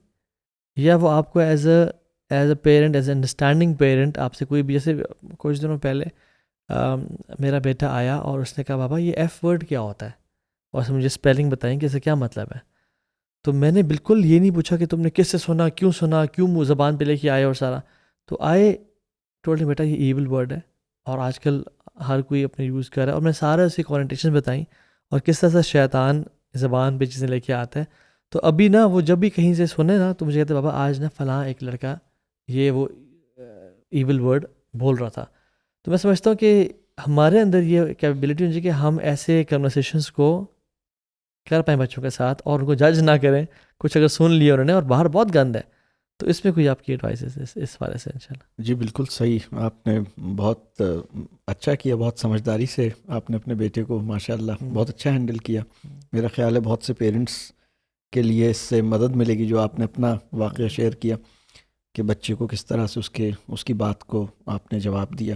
یا وہ آپ کو as a parent, as a understanding parent آپ سے کوئی بھی, جیسے کچھ دنوں پہلے میرا بیٹا آیا اور اس نے کہا بابا یہ ایف ورڈ کیا ہوتا ہے, اور اس نے مجھے اسپیلنگ بتائیں کہ اسے کیا مطلب ہے. تو میں نے بالکل یہ نہیں پوچھا کہ تم نے کس سے سنا, کیوں زبان پہ لے کے آئے اور سارا. تو آئے ٹولڈ بیٹا یہ ایول ورڈ ہے اور آج کل ہر کوئی اپنے یوز کر رہا ہے, اور میں سارے اسی کونوٹیشن بتائیں اور کس طرح سے شیطان زبان پہ چیزیں لے کے آتا ہے. تو ابھی نا وہ جب بھی کہیں سے سنے نا تو مجھے کہتے بابا آج نا فلاں ایک لڑکا یہ وہ ایول ورڈ بول رہا تھا. تو میں سمجھتا ہوں کہ ہمارے اندر یہ کیپیبلٹی ہونی چاہیے کہ ہم ایسے کنورسیشنس کو کر پائیں بچوں کے ساتھ اور ان کو جج نہ کریں. کچھ اگر سن لیا انہوں نے اور باہر بہت گند ہے, تو اس میں کوئی آپ کی ایڈوائس ہے اس والے سے؟ انشاءاللہ. جی بالکل صحیح, آپ نے بہت اچھا کیا, بہت سمجھداری سے آپ نے اپنے بیٹے کو ماشاءاللہ بہت اچھا ہینڈل کیا. میرا خیال ہے بہت سے پیرنٹس کے لیے اس سے مدد ملے گی جو آپ نے اپنا واقعہ شیئر کیا کہ بچے کو کس طرح سے اس کی بات کو آپ نے جواب دیا.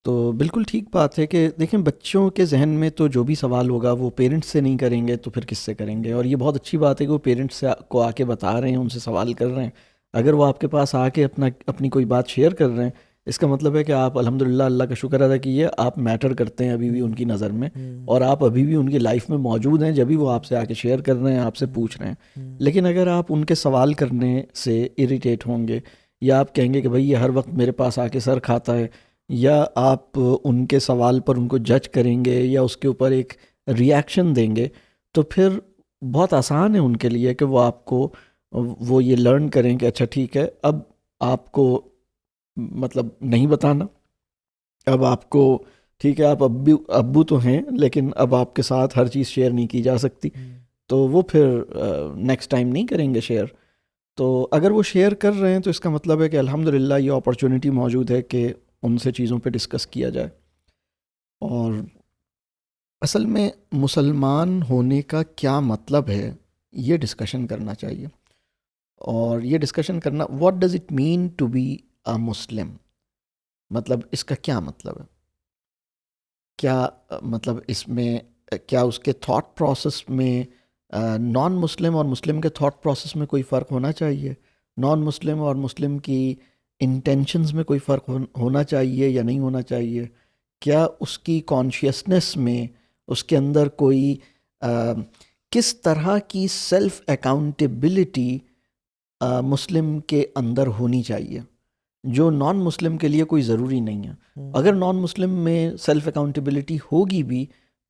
تو بالکل ٹھیک بات ہے کہ دیکھیں بچوں کے ذہن میں تو جو بھی سوال ہوگا وہ پیرنٹس سے نہیں کریں گے تو پھر کس سے کریں گے. اور یہ بہت اچھی بات ہے کہ وہ پیرنٹس سے کو آ کے بتا رہے ہیں, ان سے سوال کر رہے ہیں. اگر وہ آپ کے پاس آ کے اپنی کوئی بات شیئر کر رہے ہیں, اس کا مطلب ہے کہ آپ الحمدللہ اللہ کا شکر ادا کیجیے, آپ میٹر کرتے ہیں ابھی بھی ان کی نظر میں, اور آپ ابھی بھی ان کی لائف میں موجود ہیں جبھی وہ آپ سے آ کے شیئر کر رہے ہیں, آپ سے پوچھ رہے ہیں. لیکن اگر آپ ان کے سوال کرنے سے اریٹیٹ ہوں گے, یا آپ کہیں گے کہ بھائی یہ ہر وقت میرے پاس آ کے سر کھاتا ہے, یا آپ ان کے سوال پر ان کو جج کریں گے یا اس کے اوپر ایک ریاکشن دیں گے, تو پھر بہت آسان ہے ان کے لیے کہ وہ آپ کو وہ یہ لرن کریں کہ اچھا ٹھیک ہے اب آپ کو مطلب نہیں بتانا, اب آپ کو ٹھیک ہے آپ ابو تو ہیں لیکن اب آپ کے ساتھ ہر چیز شیئر نہیں کی جا سکتی, تو وہ پھر نیکسٹ ٹائم نہیں کریں گے شیئر. تو اگر وہ شیئر کر رہے ہیں تو اس کا مطلب ہے کہ الحمدللہ یہ اپرچونٹی موجود ہے کہ ان سے چیزوں پہ ڈسکس کیا جائے. اور اصل میں مسلمان ہونے کا کیا مطلب ہے یہ ڈسکشن کرنا چاہیے, اور یہ ڈسکشن کرنا what does it mean to be a Muslim, مطلب اس کا کیا مطلب ہے, کیا مطلب اس میں کیا اس کے تھاٹ پروسیس میں نان مسلم اور مسلم کے تھاٹ پروسیس میں کوئی فرق ہونا چاہیے, نان مسلم اور مسلم کی انٹینشنز میں کوئی فرق ہونا چاہیے یا نہیں ہونا چاہیے, کیا اس کی کانشیسنس میں اس کے اندر کوئی کس طرح کی سیلف اکاؤنٹیبلٹی مسلم کے اندر ہونی چاہیے جو نان مسلم کے لیے کوئی ضروری نہیں ہے. اگر نان مسلم میں سیلف اکاؤنٹیبلٹی ہوگی بھی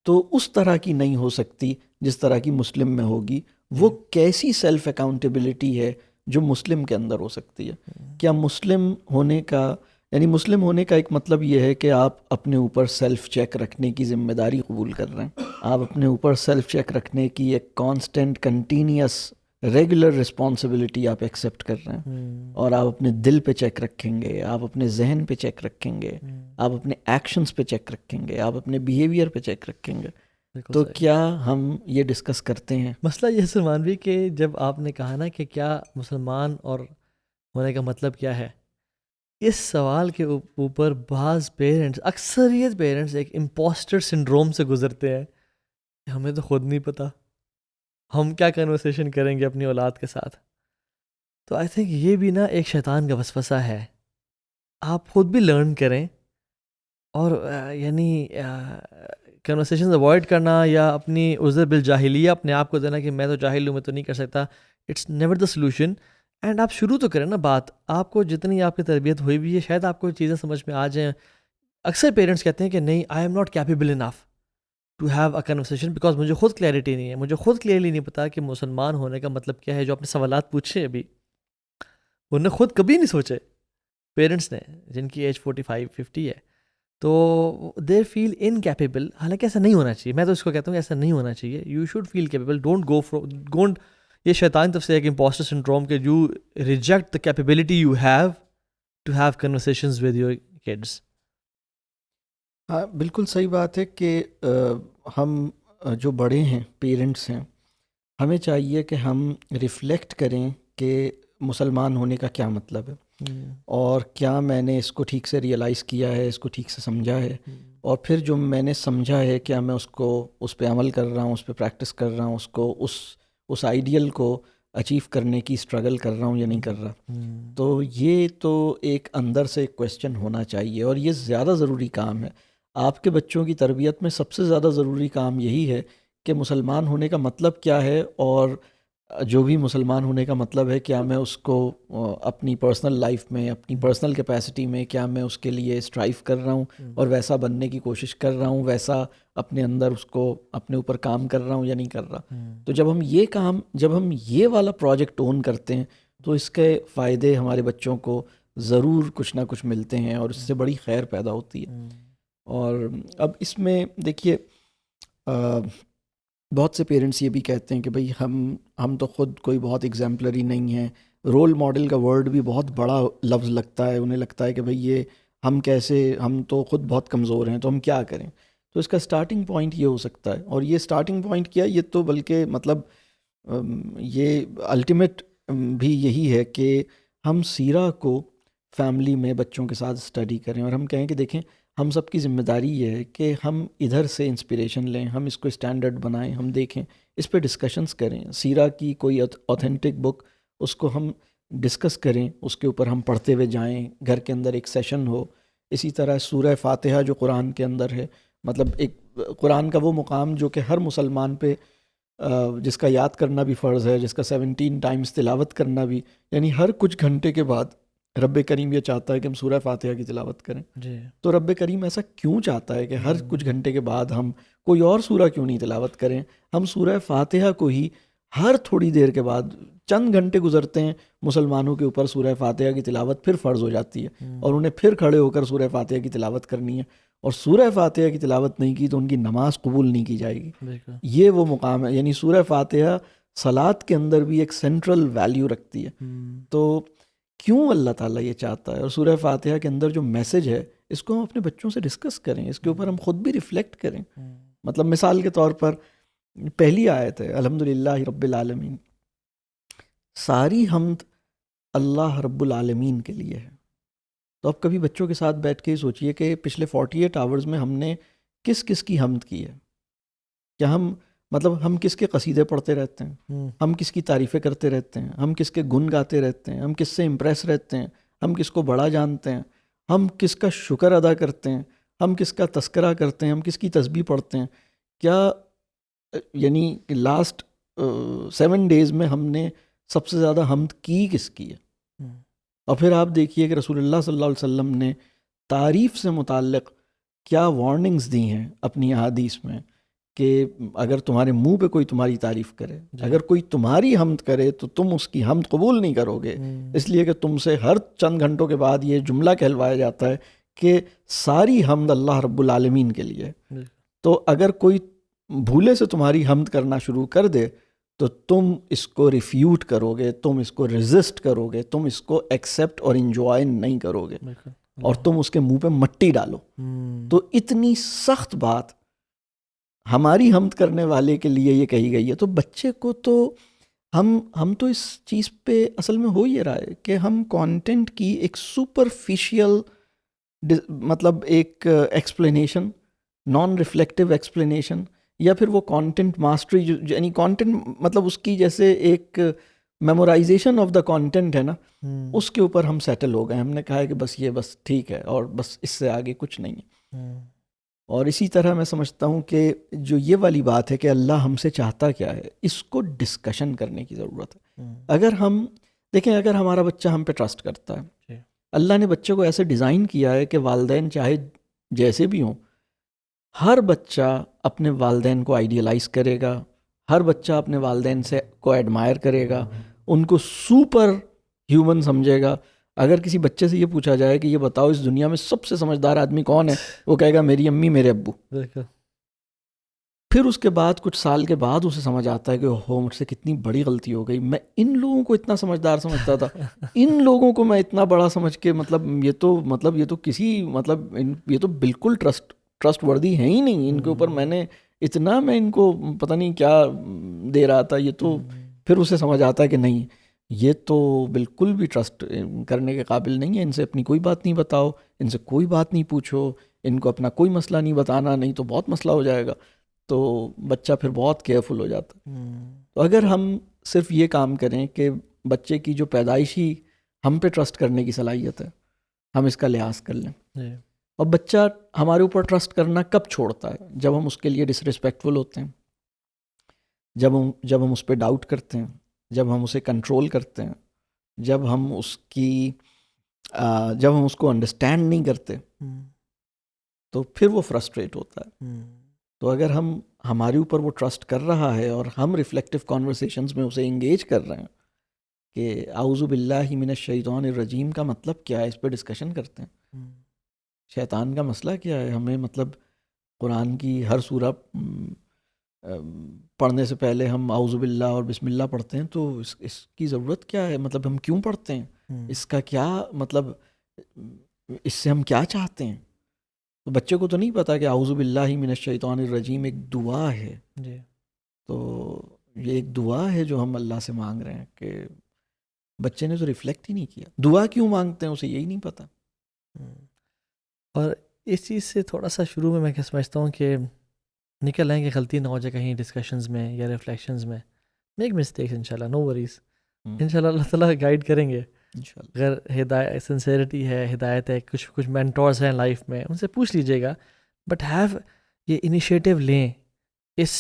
تو اس طرح کی نہیں ہو سکتی جس طرح کی مسلم میں ہوگی. وہ کیسی سیلف اکاؤنٹیبلٹی ہے جو مسلم کے اندر ہو سکتی ہے؟ کیا مسلم ہونے کا یعنی مسلم ہونے کا ایک مطلب یہ ہے کہ آپ اپنے اوپر سیلف چیک رکھنے کی ذمہ داری قبول کر رہے ہیں، آپ اپنے اوپر سیلف چیک رکھنے کی ایک کانسٹنٹ کنٹینیوس ریگولر رسپانسبلٹی آپ ایکسیپٹ کر رہے ہیں، اور آپ اپنے دل پہ چیک رکھیں گے، آپ اپنے ذہن پہ چیک رکھیں گے، آپ اپنے ایکشنز پہ چیک رکھیں گے، آپ اپنے بیہیویئر پہ چیک رکھیں گے. تو کیا ہم یہ ڈسکس کرتے ہیں؟ مسئلہ یہ سلمانوی کہ جب آپ نے کہا نا کہ کیا مسلمان اور ہونے کا مطلب کیا ہے، اس سوال کے اوپر بعض پیرنٹس، اکثریت پیرنٹس ایک امپوسٹر سنڈروم سے گزرتے ہیں کہ ہمیں تو خود نہیں پتہ ہم کیا کنورسیشن کریں گے اپنی اولاد کے ساتھ. تو آئی تھنک یہ بھی نا ایک شیطان کا وسوسہ ہے. آپ خود بھی لرن کریں، اور یعنی کنورسیشنز اوائڈ کرنا یا اپنی عذر بالجاہلیہ اپنے آپ کو دینا کہ میں تو جاہل ہوں، میں تو نہیں کر سکتا، it's never the solution. And آپ شروع تو کریں نا بات، آپ کو جتنی آپ کی تربیت ہوئی بھی ہے شاید آپ کو چیزیں سمجھ میں آ جائیں. اکثر پیرنٹس کہتے ہیں کہ نہیں، I am not capable enough to have a conversation because مجھے خود کلیئرٹی نہیں ہے، مجھے خود کلیئرلی نہیں پتا کہ مسلمان ہونے کا مطلب کیا ہے. جو آپ نے سوالات پوچھے ابھی انہوں نے خود کبھی نہیں سوچے پیرنٹس نے، جن کی ایج 45-50 ہے، تو دے فیل انکیپیبل. حالانکہ ایسا نہیں ہونا چاہیے، میں تو اس کو کہتا ہوں کہ ایسا نہیں ہونا چاہیے. You should feel capable, don't یہ شیطان طرف سے ایک امپوسٹر سنڈروم کہ you reject the capability you have to have conversations with your kids. ہاں بالکل صحیح بات ہے کہ ہم جو بڑے ہیں، پیرنٹس ہیں، ہمیں چاہیے کہ ہم ریفلیکٹ کریں کہ مسلمان ہونے کا کیا مطلب ہے، اور کیا میں نے اس کو ٹھیک سے ریئلائز کیا ہے، اس کو ٹھیک سے سمجھا ہے، اور پھر جو میں نے سمجھا ہے کیا میں اس پہ عمل کر رہا ہوں، اس پہ پریکٹس کر رہا ہوں، اس آئیڈیل کو اچیو کرنے کی اسٹرگل کر رہا ہوں یا نہیں کر رہا. تو یہ تو ایک اندر سے ایک کویسچن ہونا چاہیے، اور یہ زیادہ ضروری کام ہے. آپ کے بچوں کی تربیت میں سب سے زیادہ ضروری کام یہی ہے کہ مسلمان ہونے کا مطلب کیا ہے، اور جو بھی مسلمان ہونے کا مطلب ہے کیا میں اس کو اپنی پرسنل لائف میں، اپنی پرسنل کیپیسٹی میں کیا میں اس کے لیے اسٹرائیو کر رہا ہوں اور ویسا بننے کی کوشش کر رہا ہوں، ویسا اپنے اندر اس کو اپنے اوپر کام کر رہا ہوں یا نہیں کر رہا. تو جب ہم یہ والا پروجیکٹ اون کرتے ہیں تو اس کے فائدے ہمارے بچوں کو ضرور کچھ نہ کچھ ملتے ہیں، اور اس سے بڑی خیر پیدا ہوتی ہے. اور اب اس میں دیکھیے بہت سے پیرنٹس یہ بھی کہتے ہیں کہ بھئی ہم تو خود کوئی بہت ایگزامپلری نہیں ہیں. رول ماڈل کا ورڈ بھی بہت بڑا لفظ لگتا ہے، انہیں لگتا ہے کہ بھئی یہ ہم تو خود بہت کمزور ہیں، تو ہم کیا کریں. تو اس کا سٹارٹنگ پوائنٹ یہ ہو سکتا ہے، اور یہ سٹارٹنگ پوائنٹ کیا، یہ تو بلکہ مطلب یہ الٹیمیٹ بھی یہی ہے کہ ہم سیرہ کو فیملی میں بچوں کے ساتھ اسٹڈی کریں، اور ہم کہیں کہ دیکھیں ہم سب کی ذمہ داری یہ ہے کہ ہم ادھر سے انسپریشن لیں، ہم اس کو اسٹینڈرڈ بنائیں، ہم دیکھیں، اس پہ ڈسکشنز کریں. سیرہ کی کوئی اوتھینٹک بک، اس کو ہم ڈسکس کریں، اس کے اوپر ہم پڑھتے ہوئے جائیں، گھر کے اندر ایک سیشن ہو. اسی طرح سورہ فاتحہ جو قرآن کے اندر ہے، مطلب ایک قرآن کا وہ مقام جو کہ ہر مسلمان پہ جس کا یاد کرنا بھی فرض ہے، جس کا 17 ٹائمز تلاوت کرنا بھی، یعنی ہر کچھ گھنٹے کے بعد رب کریم یہ چاہتا ہے کہ ہم سورہ فاتحہ کی تلاوت کریں. تو رب کریم ایسا کیوں چاہتا ہے کہ ہر کچھ گھنٹے کے بعد ہم کوئی اور سورہ کیوں نہیں تلاوت کریں؟ ہم سورہ فاتحہ کو ہی ہر تھوڑی دیر کے بعد، چند گھنٹے گزرتے ہیں مسلمانوں کے اوپر سورہ فاتحہ کی تلاوت پھر فرض ہو جاتی ہے، اور انہیں پھر کھڑے ہو کر سورہ فاتحہ کی تلاوت کرنی ہے، اور سورہ فاتحہ کی تلاوت نہیں کی تو ان کی نماز قبول نہیں کی جائے گی. یہ وہ مقام ہے، یعنی سورہ فاتحہ صلاۃ کے اندر بھی ایک سینٹرل ویلیو رکھتی ہے. تو کیوں اللہ تعالیٰ یہ چاہتا ہے؟ اور سورہ فاتحہ کے اندر جو میسج ہے اس کو ہم اپنے بچوں سے ڈسکس کریں، اس کے اوپر ہم خود بھی ریفلیکٹ کریں. مطلب مثال کے طور پر پہلی آیت ہے الحمدللہ رب العالمین، ساری حمد اللہ رب العالمین کے لیے ہے. تو اب کبھی بچوں کے ساتھ بیٹھ کے سوچئے کہ پچھلے 48 آورز میں ہم نے کس کس کی حمد کی ہے. کیا ہم کس کے قصیدے پڑھتے رہتے ہیں، ہم کس کی تعریفیں کرتے رہتے ہیں، ہم کس کے گن گاتے رہتے ہیں، ہم کس سے امپریس رہتے ہیں، ہم کس کو بڑا جانتے ہیں، ہم کس کا شکر ادا کرتے ہیں، ہم کس کا تذکرہ کرتے ہیں، ہم کس کی تسبیح پڑھتے ہیں. کیا یعنی لاسٹ 7 days میں ہم نے سب سے زیادہ حمد کی کس کی ہے؟ اور پھر آپ دیکھیے کہ رسول اللہ صلی اللہ علیہ وسلم نے تعریف سے متعلق کیا وارننگز دی ہیں اپنی احادیث میں، کہ اگر تمہارے منہ پہ کوئی تمہاری تعریف کرے، اگر کوئی تمہاری حمد کرے تو تم اس کی حمد قبول نہیں کرو گے، اس لیے کہ تم سے ہر چند گھنٹوں کے بعد یہ جملہ کہلوایا جاتا ہے کہ ساری حمد اللہ رب العالمین کے لیے. تو اگر کوئی بھولے سے تمہاری حمد کرنا شروع کر دے تو تم اس کو ریفیوٹ کرو گے، تم اس کو ریزسٹ کرو گے، تم اس کو ایکسیپٹ اور انجوائے نہیں کرو گے، اور تم اس کے منہ پہ مٹی ڈالو. تو اتنی سخت بات ہماری حمد کرنے والے کے لیے یہ کہی گئی ہے. تو بچے کو تو ہم تو اس چیز پہ اصل میں ہو یہ رہا ہے کہ ہم کانٹینٹ کی ایک سپرفیشیل مطلب ایک ایکسپلینیشن، نان ریفلیکٹیو ایکسپلینیشن، یا پھر وہ کانٹینٹ ماسٹری یعنی کانٹینٹ مطلب اس کی جیسے ایک میمورائزیشن آف دا کانٹینٹ ہے نا، اس کے اوپر ہم سیٹل ہو گئے. ہم نے کہا ہے کہ بس یہ بس ٹھیک ہے اور بس اس سے آگے کچھ نہیں ہے. اور اسی طرح میں سمجھتا ہوں کہ جو یہ والی بات ہے کہ اللہ ہم سے چاہتا کیا ہے، اس کو ڈسکشن کرنے کی ضرورت ہے. اگر ہم دیکھیں، اگر ہمارا بچہ ہم پہ ٹرسٹ کرتا ہے، اللہ نے بچے کو ایسے ڈیزائن کیا ہے کہ والدین چاہے جیسے بھی ہوں، ہر بچہ اپنے والدین کو آئیڈیلائز کرے گا، ہر بچہ اپنے والدین سے کو ایڈمائر کرے گا، ان کو سپر ہیومن سمجھے گا. اگر کسی بچے سے یہ پوچھا جائے کہ یہ بتاؤ اس دنیا میں سب سے سمجھدار آدمی کون ہے، وہ کہے گا میری امی میرے ابو. پھر اس کے بعد کچھ سال کے بعد اسے سمجھ آتا ہے کہ ہو مجھ سے کتنی بڑی غلطی ہو گئی، میں ان لوگوں کو اتنا سمجھدار سمجھتا تھا، ان لوگوں کو میں اتنا بڑا سمجھ کے یہ تو کسی یہ تو بالکل ٹرسٹ وردی ہے ہی نہیں، ان کے اوپر میں ان کو پتہ نہیں کیا دے رہا تھا. یہ تو پھر اسے سمجھ آتا ہے کہ نہیں، یہ تو بالکل بھی ٹرسٹ کرنے کے قابل نہیں ہے. ان سے اپنی کوئی بات نہیں بتاؤ، ان سے کوئی بات نہیں پوچھو، ان کو اپنا کوئی مسئلہ نہیں بتانا، نہیں تو بہت مسئلہ ہو جائے گا. تو بچہ پھر بہت کیئرفل ہو جاتا ہے. تو اگر ہم صرف یہ کام کریں کہ بچے کی جو پیدائشی ہم پہ ٹرسٹ کرنے کی صلاحیت ہے، ہم اس کا لحاظ کر لیں. اور بچہ ہمارے اوپر ٹرسٹ کرنا کب چھوڑتا ہے؟ جب ہم اس کے لیے ڈس ریسپیکٹفل ہوتے ہیں، جب ہم اس پہ ڈاؤٹ کرتے ہیں، جب ہم اسے کنٹرول کرتے ہیں، جب ہم اس کو انڈرسٹینڈ نہیں کرتے، تو پھر وہ فرسٹریٹ ہوتا ہے. تو اگر ہمارے اوپر وہ ٹرسٹ کر رہا ہے اور ہم ریفلیکٹیو کانورسیشنز میں اسے انگیج کر رہے ہیں کہ اعوذ باللہ من الشیطان الرجیم کا مطلب کیا ہے، اس پہ ڈسکشن کرتے ہیں. شیطان کا مسئلہ کیا ہے، ہمیں مطلب قرآن کی ہر سورہ پڑھنے سے پہلے ہم اعوذ باللہ اور بسم اللہ پڑھتے ہیں، تو اس کی ضرورت کیا ہے، مطلب ہم کیوں پڑھتے ہیں، اس کا کیا مطلب، اس سے ہم کیا چاہتے ہیں. تو بچے کو تو نہیں پتا کہ اعوذ باللہ من الشیطان الرجیم ایک دعا ہے. تو یہ ایک دعا ہے جو ہم اللہ سے مانگ رہے ہیں، کہ بچے نے تو ریفلیکٹ ہی نہیں کیا. دعا کیوں مانگتے ہیں اسے یہی نہیں پتا. اور اس چیز سے تھوڑا سا شروع میں کیا سمجھتا ہوں کہ نکل آئیں کہ غلطی نہ ہو جائے کہیں ڈسکشنز میں یا ریفلیکشنز میں، میک مسٹیکس انشاءاللہ، نو وریز، انشاءاللہ اللہ تعالیٰ گائیڈ کریں گے. اگر ہدایت سنسیئرٹی ہے، ہدایت ہے، کچھ مینٹورز ہیں لائف میں، ان سے پوچھ لیجیے گا، بٹ یہ انیشیٹو لیں. اس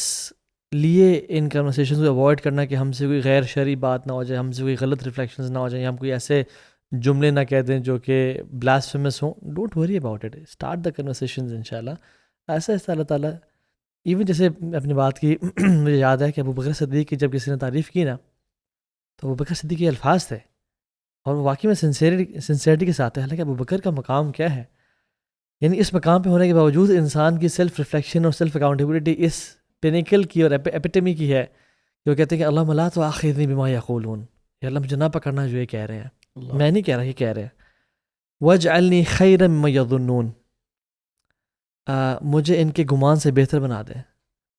لیے ان کنورسیشنز کو اوائڈ کرنا کہ ہم سے کوئی غیر شرعی بات نہ ہو جائے، ہم سے کوئی غلط ریفلیکشنز نہ ہو جائیں، یا ہم کوئی ایسے جملے نہ کہہ دیں جو کہ بلاسفیمس ہوں. Don't worry about it, start the conversations انشاءاللہ. ایسا اللہ تعالیٰ ایون جیسے اپنی بات کی مجھے یاد ہے کہ ابوبکر صدیق کی جب کسی نے تعریف کی نا، تو ابوبکر صدیق کے الفاظ تھے اور وہ واقعی میں سنسیئرٹی کے ساتھ ہے. حالانکہ ابوبکر کا مقام کیا ہے، یعنی اس مقام پہ ہونے کے باوجود انسان کی سیلف ریفلیکشن اور سیلف اکاؤنٹیبلٹی اس پینیکل کی اور ایپیٹمی کی ہے کہ وہ کہتے ہیں کہ اللہم لا تؤاخذنی بما یقولون، یا اللہ مجھے نہ پکڑنا جو یہ کہہ رہے ہیں، میں نہیں کہہ رہا، یہ کہہ رہے ہیں. واجعلنی خیرا مما یظنون، مجھے ان کے گمان سے بہتر بنا دے.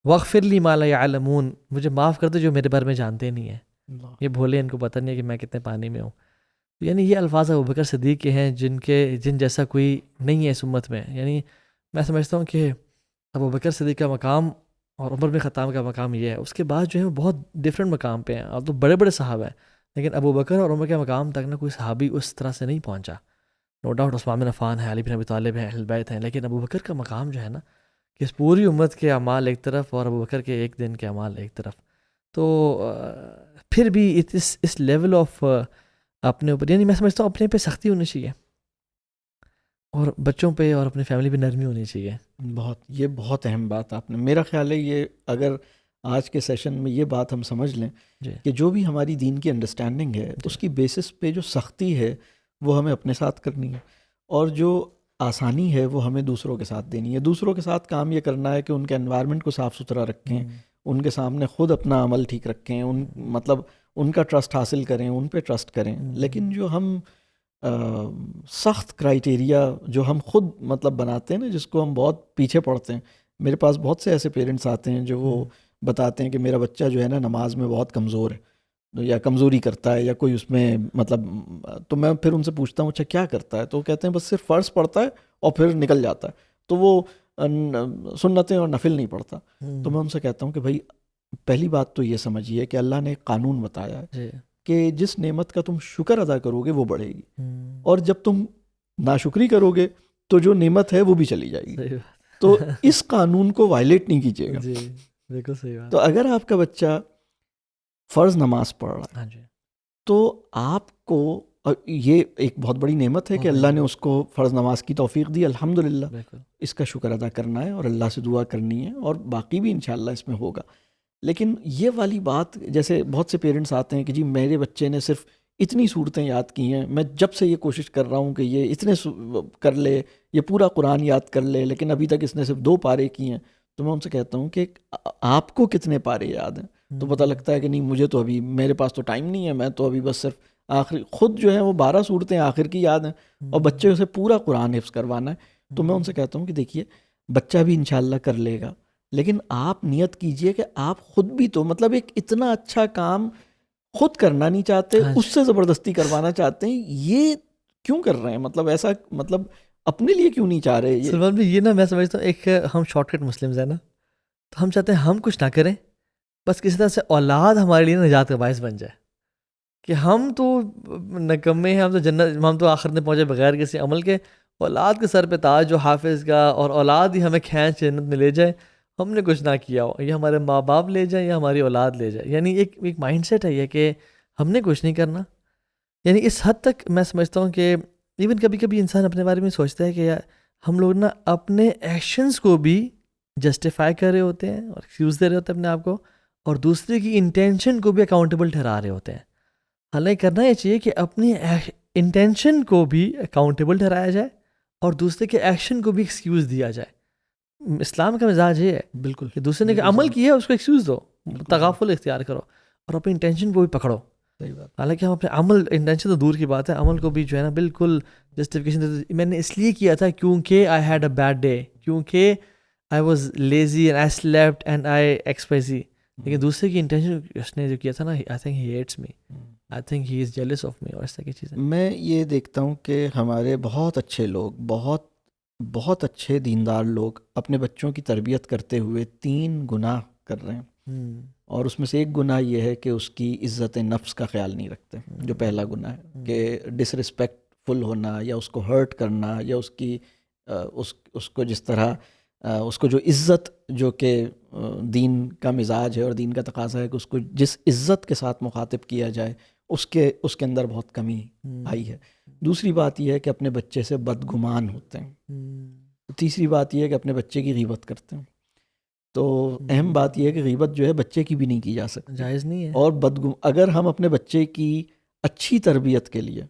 واغفر لی ما لا یعلمون، مجھے معاف کر دے جو میرے بارے میں جانتے نہیں ہیں، یہ بھولے، ان کو پتہ نہیں ہے کہ میں کتنے پانی میں ہوں. یعنی یہ الفاظ ابوبکر صدیق کے ہیں جن جیسا کوئی نہیں ہے اس امت میں. یعنی میں سمجھتا ہوں کہ ابوبکر صدیق کا مقام اور عمر بن خطاب کا مقام یہ ہے. اس کے بعد جو ہے وہ بہت ڈفرینٹ مقام پہ ہیں، اب تو بڑے بڑے صحابہ ہیں، لیکن ابوبکر اور عمر کے مقام تک نہ کوئی صحابی اس طرح سے نہیں پہنچا. نو ڈاؤٹ عثمان بن عفان ہے، علی بن ابی طالب ہے، اہل بیت ہیں، لیکن ابوبکر کا مقام جو ہے نا کہ اس پوری امت کے اعمال ایک طرف اور ابوبکر کے ایک دن کے اعمال ایک طرف. تو پھر بھی اس لیول آف اپنے اوپر، یعنی میں سمجھتا ہوں اپنے پہ سختی ہونی چاہیے. اور بچوں پہ اور اپنی فیملی پہ نرمی ہونی چاہیے. یہ بہت اہم بات آپ نے، میرا خیال ہے یہ اگر آج کے سیشن میں یہ بات ہم سمجھ لیں کہ جو بھی ہماری دین کی انڈرسٹینڈنگ ہے اس کی بیسس پہ جو سختی ہے وہ ہمیں اپنے ساتھ کرنی ہے، اور جو آسانی ہے وہ ہمیں دوسروں کے ساتھ دینی ہے. دوسروں کے ساتھ کام یہ کرنا ہے کہ ان کے انوائرمنٹ کو صاف ستھرا رکھیں، ان کے سامنے خود اپنا عمل ٹھیک رکھیں، مطلب ان کا ٹرسٹ حاصل کریں، ان پہ ٹرسٹ کریں. لیکن جو ہم سخت کرائٹیریا جو ہم خود مطلب بناتے ہیں نا، جس کو ہم بہت پیچھے پڑتے ہیں. میرے پاس بہت سے ایسے پیرنٹس آتے ہیں جو وہ بتاتے ہیں کہ میرا بچہ جو ہے نا نماز میں بہت کمزور ہے یا کمزوری کرتا ہے یا کوئی اس میں مطلب، تو میں پھر ان سے پوچھتا ہوں اچھا کیا کرتا ہے، تو وہ کہتے ہیں بس صرف فرض پڑھتا ہے اور پھر نکل جاتا ہے، تو وہ سنتیں اور نفل نہیں پڑھتا. تو میں ان سے کہتا ہوں کہ بھائی پہلی بات تو یہ سمجھیے کہ اللہ نے ایک قانون بتایا ہے کہ جس نعمت کا تم شکر ادا کرو گے وہ بڑھے گی، اور جب تم ناشکری کرو گے تو جو نعمت ہے وہ بھی چلی جائے گی. تو اس قانون کو وائلیٹ نہیں کیجیے گا. بالکل صحیح بات. تو اگر آپ کا بچہ فرض نماز پڑھ رہا ہے تو آپ کو یہ ایک بہت بڑی نعمت ہے کہ اللہ نے اس کو فرض نماز کی توفیق دی، الحمدللہ. اس کا شکر ادا کرنا ہے اور اللہ سے دعا کرنی ہے، اور باقی بھی انشاءاللہ اس میں ہوگا. لیکن یہ والی بات، جیسے بہت سے پیرنٹس آتے ہیں کہ جی میرے بچے نے صرف اتنی صورتیں یاد کی ہیں، میں جب سے یہ کوشش کر رہا ہوں کہ یہ اتنے کر لے، یہ پورا قرآن یاد کر لے، لیکن ابھی تک اس نے صرف 2 پارے کی ہیں. تو میں ان سے کہتا ہوں کہ آپ کو کتنے پارے یاد ہیں؟ تو پتہ لگتا ہے کہ نہیں مجھے تو ابھی، میرے پاس تو ٹائم نہیں ہے، میں تو ابھی بس صرف آخری، خود جو ہے وہ 12 صورتیں آخر کی یاد ہیں اور بچے اسے پورا قرآن حفظ کروانا ہے. تو میں ان سے کہتا ہوں کہ دیکھیے بچہ بھی انشاءاللہ کر لے گا، لیکن آپ نیت کیجئے کہ آپ خود بھی تو مطلب ایک اتنا اچھا کام خود کرنا نہیں چاہتے، اس سے زبردستی کروانا چاہتے ہیں. یہ کیوں کر رہے ہیں؟ مطلب ایسا مطلب اپنے لیے کیوں نہیں چاہ رہے؟ سلمان بھی یہ نا میں سمجھتا ہوں ایک ہم شارٹ کٹ مسلمز ہیں نا، تو ہم چاہتے ہیں ہم کچھ نہ کریں، بس کسی طرح سے اولاد ہمارے لیے نجات کا باعث بن جائے. کہ ہم تو نکمے ہیں، ہم تو جنت، ہم تو آخرت میں پہنچے بغیر کسی عمل کے، اولاد کے سر پہ تاج جو حافظ کا، اور اولاد ہی ہمیں کھینچ جنت میں لے جائے. ہم نے کچھ نہ کیا ہو، یا ہمارے ماں باپ لے جائیں یا ہماری اولاد لے جائے. یعنی ایک مائنڈ سیٹ ہے یہ کہ ہم نے کچھ نہیں کرنا. یعنی اس حد تک میں سمجھتا ہوں کہ ایون کبھی کبھی انسان اپنے بارے میں سوچتا ہے کہ یار ہم لوگ نا اپنے ایکشنز کو بھی جسٹیفائی کر رہے ہوتے ہیں اور ایکسکیوز دے رہے ہوتے ہیں اپنے آپ کو، اور دوسرے کی انٹینشن کو بھی اکاؤنٹیبل ٹھہرا رہے ہوتے ہیں. حالانکہ کرنا یہ چاہیے کہ اپنی انٹینشن کو بھی اکاؤنٹیبل ٹھہرایا جائے اور دوسرے کے ایکشن کو بھی ایکسکیوز دیا جائے. اسلام کا مزاج یہ ہے بالکل کہ دوسرے نے عمل کیا ہے اس کو ایکسکیوز دو، تغافل اختیار کرو اور اپنی انٹینشن کو بھی پکڑو. حالانکہ ہم اپنے عمل، انٹینشن تو دور کی بات ہے، عمل کو بھی جو ہے نا بالکل جسٹیفیکیشن دیتے، میں نے اس لیے کیا تھا کیونکہ I had a bad day, کیونکہ I was lazy and I slept and I ایکسپریسی. لیکن دوسرے کی انٹینشن اس نے جو کیا تھا نا، I think he hates me, I think he is jealous of me, اور اس طرح کی چیزیں. میں یہ دیکھتا ہوں کہ ہمارے بہت اچھے لوگ، بہت اچھے دیندار لوگ اپنے بچوں کی تربیت کرتے ہوئے 3 گناہ کر رہے ہیں، اور اس میں سے ایک گناہ یہ ہے کہ اس کی عزت نفس کا خیال نہیں رکھتے. جو پہلا گناہ ہے کہ ڈس ریسپیکٹ فل ہونا، یا اس کو ہرٹ کرنا، یا اس کی اس کو جس طرح اس کو جو عزت، جو کہ دین کا مزاج ہے اور دین کا تقاضا ہے کہ اس کو جس عزت کے ساتھ مخاطب کیا جائے، اس کے اندر بہت کمی آئی ہے. دوسری بات یہ ہے کہ اپنے بچے سے بدگمان ہوتے ہیں. تیسری بات یہ ہے کہ اپنے بچے کی غیبت کرتے ہیں. تو اہم بات یہ ہے کہ غیبت جو ہے بچے کی بھی نہیں کی جا سکتی، جائز نہیں ہے. اور اگر ہم اپنے بچے کی اچھی تربیت کے لیے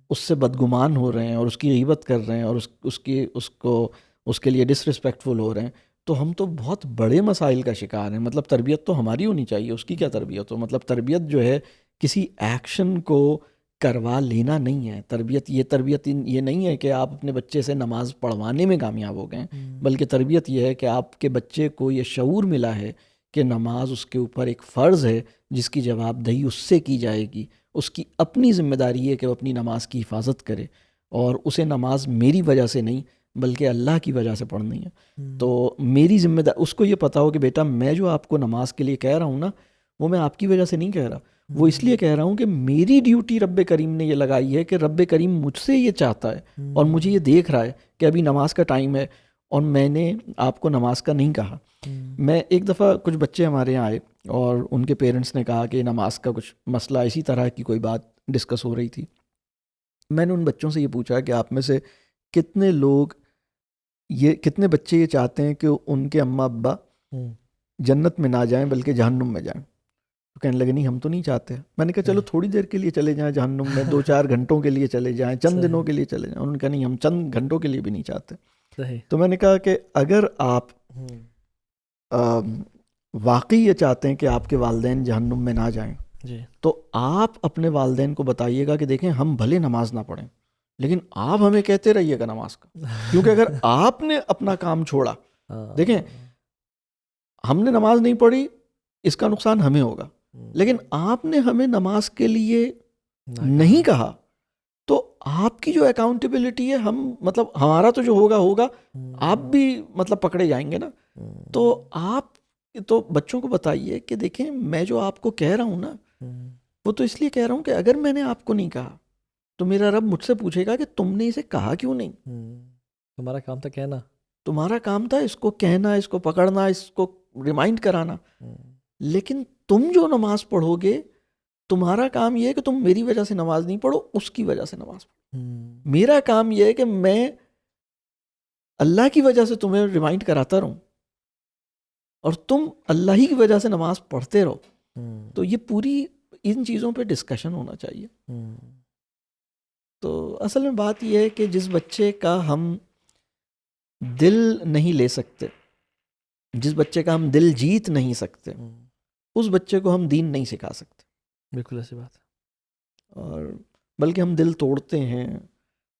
اس سے بدگمان ہو رہے ہیں اور اس کی غیبت کر رہے ہیں اور اس کے لیے ڈس ریسپیکٹفل ہو رہے ہیں، تو ہم تو بہت بڑے مسائل کا شکار ہیں. مطلب تربیت تو ہماری ہونی چاہیے، اس کی کیا تربیت ہو؟ مطلب تربیت جو ہے کسی ایکشن کو کروا لینا نہیں ہے. تربیت یہ نہیں ہے کہ آپ اپنے بچے سے نماز پڑھوانے میں کامیاب ہو گئے، بلکہ تربیت یہ ہے کہ آپ کے بچے کو یہ شعور ملا ہے کہ نماز اس کے اوپر ایک فرض ہے جس کی جواب دہی اس سے کی جائے گی. اس کی اپنی ذمہ داری ہے کہ وہ اپنی نماز کی حفاظت کرے، اور اسے نماز میری وجہ سے نہیں بلکہ اللہ کی وجہ سے پڑھنی ہے. تو میری ذمہ داری، اس کو یہ پتا ہو کہ بیٹا میں جو آپ کو نماز کے لیے کہہ رہا ہوں نا، وہ میں آپ کی وجہ سے نہیں کہہ رہا، وہ اس لیے کہہ رہا ہوں کہ میری ڈیوٹی رب کریم نے یہ لگائی ہے کہ رب کریم مجھ سے یہ چاہتا ہے اور مجھے یہ دیکھ رہا ہے کہ ابھی نماز کا ٹائم ہے اور میں نے آپ کو نماز کا نہیں کہا. میں ایک دفعہ کچھ بچے ہمارے یہاں آئے اور ان کے پیرنٹس نے کہا کہ نماز کا کچھ مسئلہ، اسی طرح کی کوئی بات ڈسکس ہو رہی تھی. میں نے ان بچوں سے یہ پوچھا کہ آپ میں سے کتنے لوگ کتنے بچے یہ چاہتے ہیں کہ ان کے اماں ابا جنت میں نہ جائیں بلکہ جہنم میں جائیں. تو کہنے لگے نہیں ہم تو نہیں چاہتے. میں نے کہا چلو تھوڑی دیر کے لیے چلے جائیں جہنم میں, 2-4 گھنٹوں کے لیے چلے جائیں, چند دنوں کے لیے چلے جائیں. انہوں نے کہا نہیں ہم چند گھنٹوں کے لیے بھی نہیں چاہتے. تو میں نے کہا کہ اگر آپ واقعی یہ چاہتے ہیں کہ آپ کے والدین جہنم میں نہ جائیں تو آپ اپنے والدین کو بتائیے گا کہ دیکھیں ہم بھلے نماز نہ پڑھیں لیکن آپ ہمیں کہتے رہیے گا نماز کا, کیونکہ اگر آپ نے اپنا کام چھوڑا, دیکھیں ہم نے نماز نہیں پڑھی اس کا نقصان ہمیں ہوگا, لیکن آپ نے ہمیں نماز کے لیے نہیں کہا تو آپ کی جو اکاؤنٹیبلٹی ہے, ہم مطلب ہمارا تو جو ہوگا آپ بھی مطلب پکڑے جائیں گے نا. تو آپ تو بچوں کو بتائیے کہ دیکھیں میں جو آپ کو کہہ رہا ہوں نا وہ تو اس لیے کہہ رہا ہوں کہ اگر میں نے آپ کو نہیں کہا تو میرا رب مجھ سے پوچھے گا کہ تم نے اسے کہا کیوں نہیں. تمہارا کام تھا کہنا, تمہارا کام تھا اس کو کہنا, اس کو پکڑنا, اس کو ریمائنڈ کرانا. لیکن تم جو نماز پڑھو گے تمہارا کام یہ ہے کہ تم میری وجہ سے نماز نہیں پڑھو, اس کی وجہ سے نماز پڑھو. میرا کام یہ ہے کہ میں اللہ کی وجہ سے تمہیں ریمائنڈ کراتا رہوں اور تم اللہ ہی کی وجہ سے نماز پڑھتے رہو. تو یہ پوری ان چیزوں پہ ڈسکشن ہونا چاہیے. تو اصل میں بات یہ ہے کہ جس بچے کا ہم دل نہیں لے سکتے, جس بچے کا ہم دل جیت نہیں سکتے, اس بچے کو ہم دین نہیں سکھا سکتے. بالکل ایسی بات ہے. اور بلکہ ہم دل توڑتے ہیں,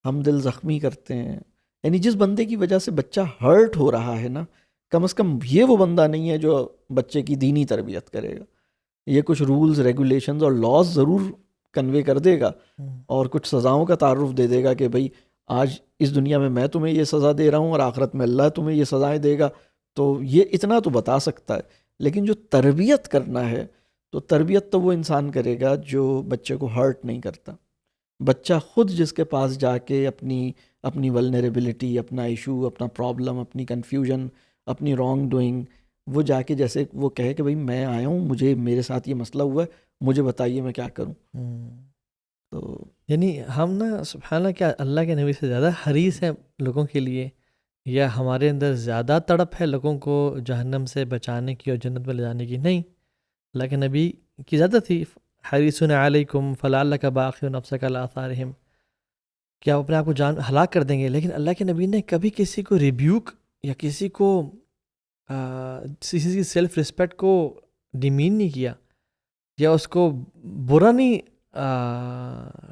ہم دل زخمی کرتے ہیں. یعنی جس بندے کی وجہ سے بچہ ہرٹ ہو رہا ہے نا, کم از کم یہ وہ بندہ نہیں ہے جو بچے کی دینی تربیت کرے گا. یہ کچھ رولز, ریگولیشنز اور لاز ضرور کنوے کر دے گا اور کچھ سزاؤں کا تعارف دے دے گا کہ بھائی آج اس دنیا میں تمہیں یہ سزا دے رہا ہوں اور آخرت میں اللہ تمہیں یہ سزائیں دے گا. تو یہ اتنا تو بتا سکتا ہے, لیکن جو تربیت کرنا ہے تو تربیت تو وہ انسان کرے گا جو بچے کو ہرٹ نہیں کرتا. بچہ خود جس کے پاس جا کے اپنی ولنریبلٹی, اپنا ایشو, اپنا پرابلم, اپنی کنفیوژن, اپنی رانگ ڈوئنگ, وہ جا کے جیسے وہ کہے کہ بھائی میں آیا ہوں, میرے ساتھ یہ مسئلہ ہوا ہے, مجھے بتائیے میں کیا کروں. تو یعنی ہم نا سبحان اللہ کیا اللہ کے نبی سے زیادہ حریص ہیں لوگوں کے لیے, یا ہمارے اندر زیادہ تڑپ ہے لوگوں کو جہنم سے بچانے کی اور جنت میں لے جانے کی؟ نہیں, اللہ کے نبی کی زیادہ تھی. حریصٌ علیکم فلعلک باخع نفسک علی آثارہم, کیا وہ اپنے آپ کو ہلاک کر دیں گے. لیکن اللہ کے نبی نے کبھی کسی کو ریبیوک یا کسی کو کسی کی سیلف رسپیکٹ کو ڈیمین نہیں کیا, یا اس کو برا نہیں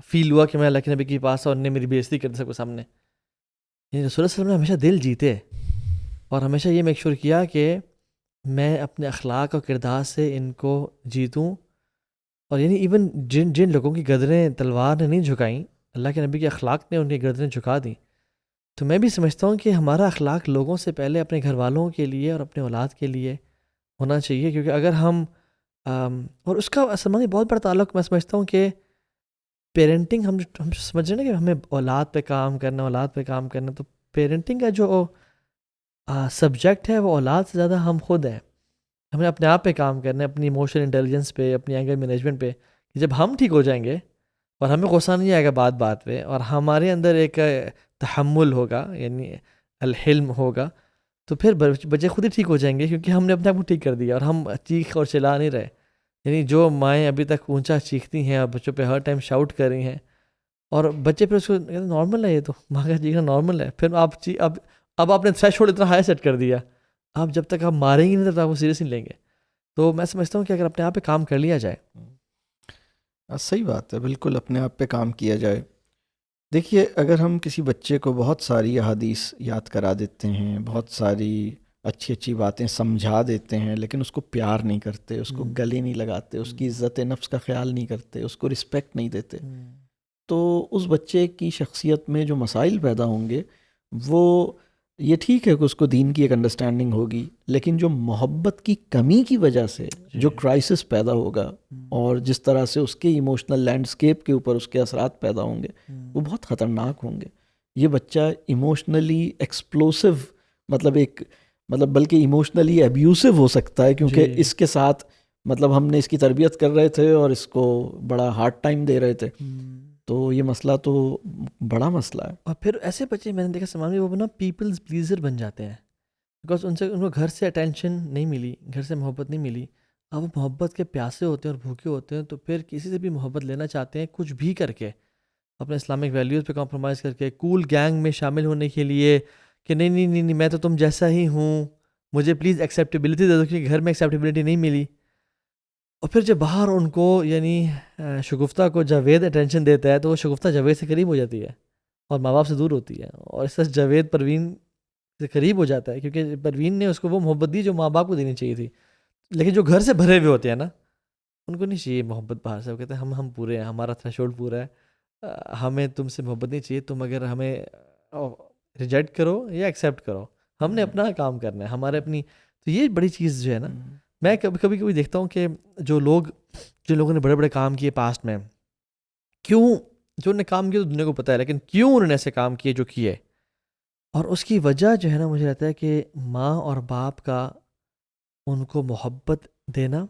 فیل ہوا کہ میں اللہ کے نبی کے پاس اور نے میری بے عزتی کر سب کے سامنے. یعنی رسول اللہ صلی اللہ علیہ وسلم نے ہمیشہ دل جیتے اور ہمیشہ یہ میک شور کیا کہ میں اپنے اخلاق اور کردار سے ان کو جیتوں. اور یعنی ایون جن لوگوں کی گردنیں تلوار نے نہیں جھکائیں, اللہ کے نبی کے اخلاق نے ان کی گردنیں جھکا دیں. تو میں بھی سمجھتا ہوں کہ ہمارا اخلاق لوگوں سے پہلے اپنے گھر والوں کے لیے اور اپنے اولاد کے لیے ہونا چاہیے, کیونکہ اگر ہم اور اس کا اصل میں بہت بڑا تعلق میں سمجھتا ہوں کہ پیرنٹنگ, ہم سمجھ رہے ہیں نا کہ ہمیں اولاد پہ کام کرنا, تو پیرنٹنگ کا جو سبجیکٹ ہے وہ اولاد سے زیادہ ہم خود ہیں. ہمیں اپنے آپ پہ کام کرنا ہے, اپنی ایموشنل انٹیلیجنس پہ, اپنی اینگر مینجمنٹ پہ. جب ہم ٹھیک ہو جائیں گے اور ہمیں غصہ نہیں آئے گا بات پہ, اور ہمارے اندر ایک تحمل ہوگا, یعنی الحلم ہوگا, تو پھر بچے خود ہی ٹھیک ہو جائیں گے, کیونکہ ہم نے اپنے آپ کو ٹھیک کر دیا اور ہم چیخ اور چلا نہیں رہے. یعنی جو مائیں ابھی تک اونچا چیختی ہیں اور بچوں پہ ہر ٹائم شاؤٹ کر رہی ہیں, اور بچے پھر اس کو نارمل ہے, یہ تو ماں کا چیخنا نارمل ہے. پھر اب آپ نے تھریش ہولڈ اتنا ہائی سیٹ کر دیا, آپ جب تک آپ ماریں گے نہیں تب تک آپ کو سیریس نہیں لیں گے. تو میں سمجھتا ہوں کہ اگر اپنے آپ پہ کام کر لیا جائے. صحیح بات ہے, بالکل اپنے آپ پہ کام کیا جائے. دیکھیے اگر ہم کسی بچے کو بہت ساری احادیث یاد کرا دیتے ہیں, بہت ساری اچھی باتیں سمجھا دیتے ہیں, لیکن اس کو پیار نہیں کرتے, اس کو گلے نہیں لگاتے, اس کی عزت نفس کا خیال نہیں کرتے, اس کو رسپیکٹ نہیں دیتے, تو اس بچے کی شخصیت میں جو مسائل پیدا ہوں گے وہ یہ ٹھیک ہے کہ اس کو دین کی ایک انڈرسٹینڈنگ ہوگی, لیکن جو محبت کی کمی کی وجہ سے جو کرائسس پیدا ہوگا اور جس طرح سے اس کے ایموشنل لینڈسکیپ کے اوپر اس کے اثرات پیدا ہوں گے وہ بہت خطرناک ہوں گے. یہ بچہ ایموشنلی ایکسپلوسو بلکہ ایموشنلی ابیوسو ہو سکتا ہے, کیونکہ اس کے ساتھ ہم نے اس کی تربیت کر رہے تھے اور اس کو بڑا ہارڈ ٹائم دے رہے تھے. تو یہ مسئلہ تو بڑا مسئلہ ہے. اور پھر ایسے بچے میں نے دیکھا سلمان بھائی، وہ نا پیپلز پلیزر بن جاتے ہیں، بیکاز ان کو گھر سے اٹینشن نہیں ملی، گھر سے محبت نہیں ملی. اب وہ محبت کے پیاسے ہوتے ہیں اور بھوکے ہوتے ہیں، تو پھر کسی سے بھی محبت لینا چاہتے ہیں، کچھ بھی کر کے، اپنے اسلامک ویلیوز پہ کمپرومائز کر کے، کول گینگ میں شامل ہونے کے لیے کہ نہیں نہیں نہیں میں تو تم جیسا ہی ہوں، مجھے پلیز ایکسیپٹیبلٹی دے دو، کیونکہ گھر میں ایکسیپٹیبلٹی نہیں ملی. اور پھر جب باہر ان کو یعنی شگفتہ کو جاوید اٹینشن دیتا ہے، تو وہ شگفتہ جاوید سے قریب ہو جاتی ہے اور ماں باپ سے دور ہوتی ہے، اور اس طرح جاوید پروین سے قریب ہو جاتا ہے، کیونکہ پروین نے اس کو وہ محبت دی جو ماں باپ کو دینی چاہیے تھی. لیکن جو گھر سے بھرے ہوئے ہوتے ہیں نا، ان کو نہیں چاہیے محبت باہر سے. وہ کہتے ہیں ہم پورے ہیں، ہمارا تھریشولڈ پورا ہے، ہمیں تم سے محبت نہیں چاہیے، تم اگر ہمیں ریجیکٹ کرو یا ایکسیپٹ کرو، ہم نے اپنا کام کرنا ہے، ہمارے اپنی. تو یہ بڑی چیز جو ہے نا، میں کبھی کبھی دیکھتا ہوں کہ جن لوگوں نے بڑے بڑے کام کیے پاسٹ میں، کیوں جو انہوں نے کام کیا تو دنیا کو پتہ ہے، لیکن کیوں انہوں نے ایسے کام کیے جو کیے، اور اس کی وجہ جو ہے نا، مجھے لگتا ہے کہ ماں اور باپ کا ان کو محبت دینا،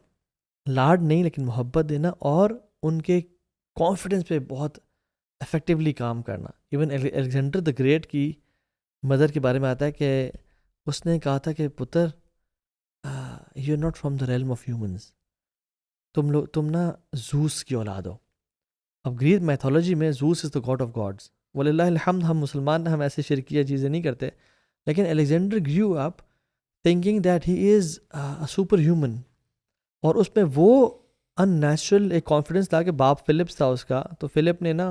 لاڈ نہیں لیکن محبت دینا، اور ان کے کانفیڈنس پہ بہت افیکٹولی کام کرنا. ایون الیگزینڈر دا گریٹ کی مدر کے بارے میں آتا ہے کہ اس نے کہا تھا کہ پتر، you are not from the realm of humans, تم نا زوس کی اولاد ہو. اب گریک میتھولوجی میں Zeus is the god of gods, وللہ الحمد ہم مسلمان ہم ایسے شرکیہ چیزیں نہیں کرتے، لیکن Alexander grew up thinking that he is super human, اور اس میں وہ ان نیچرل ایک کانفیڈنس تھا کہ باپ فلپس تھا اس کا، تو فلپ نے نا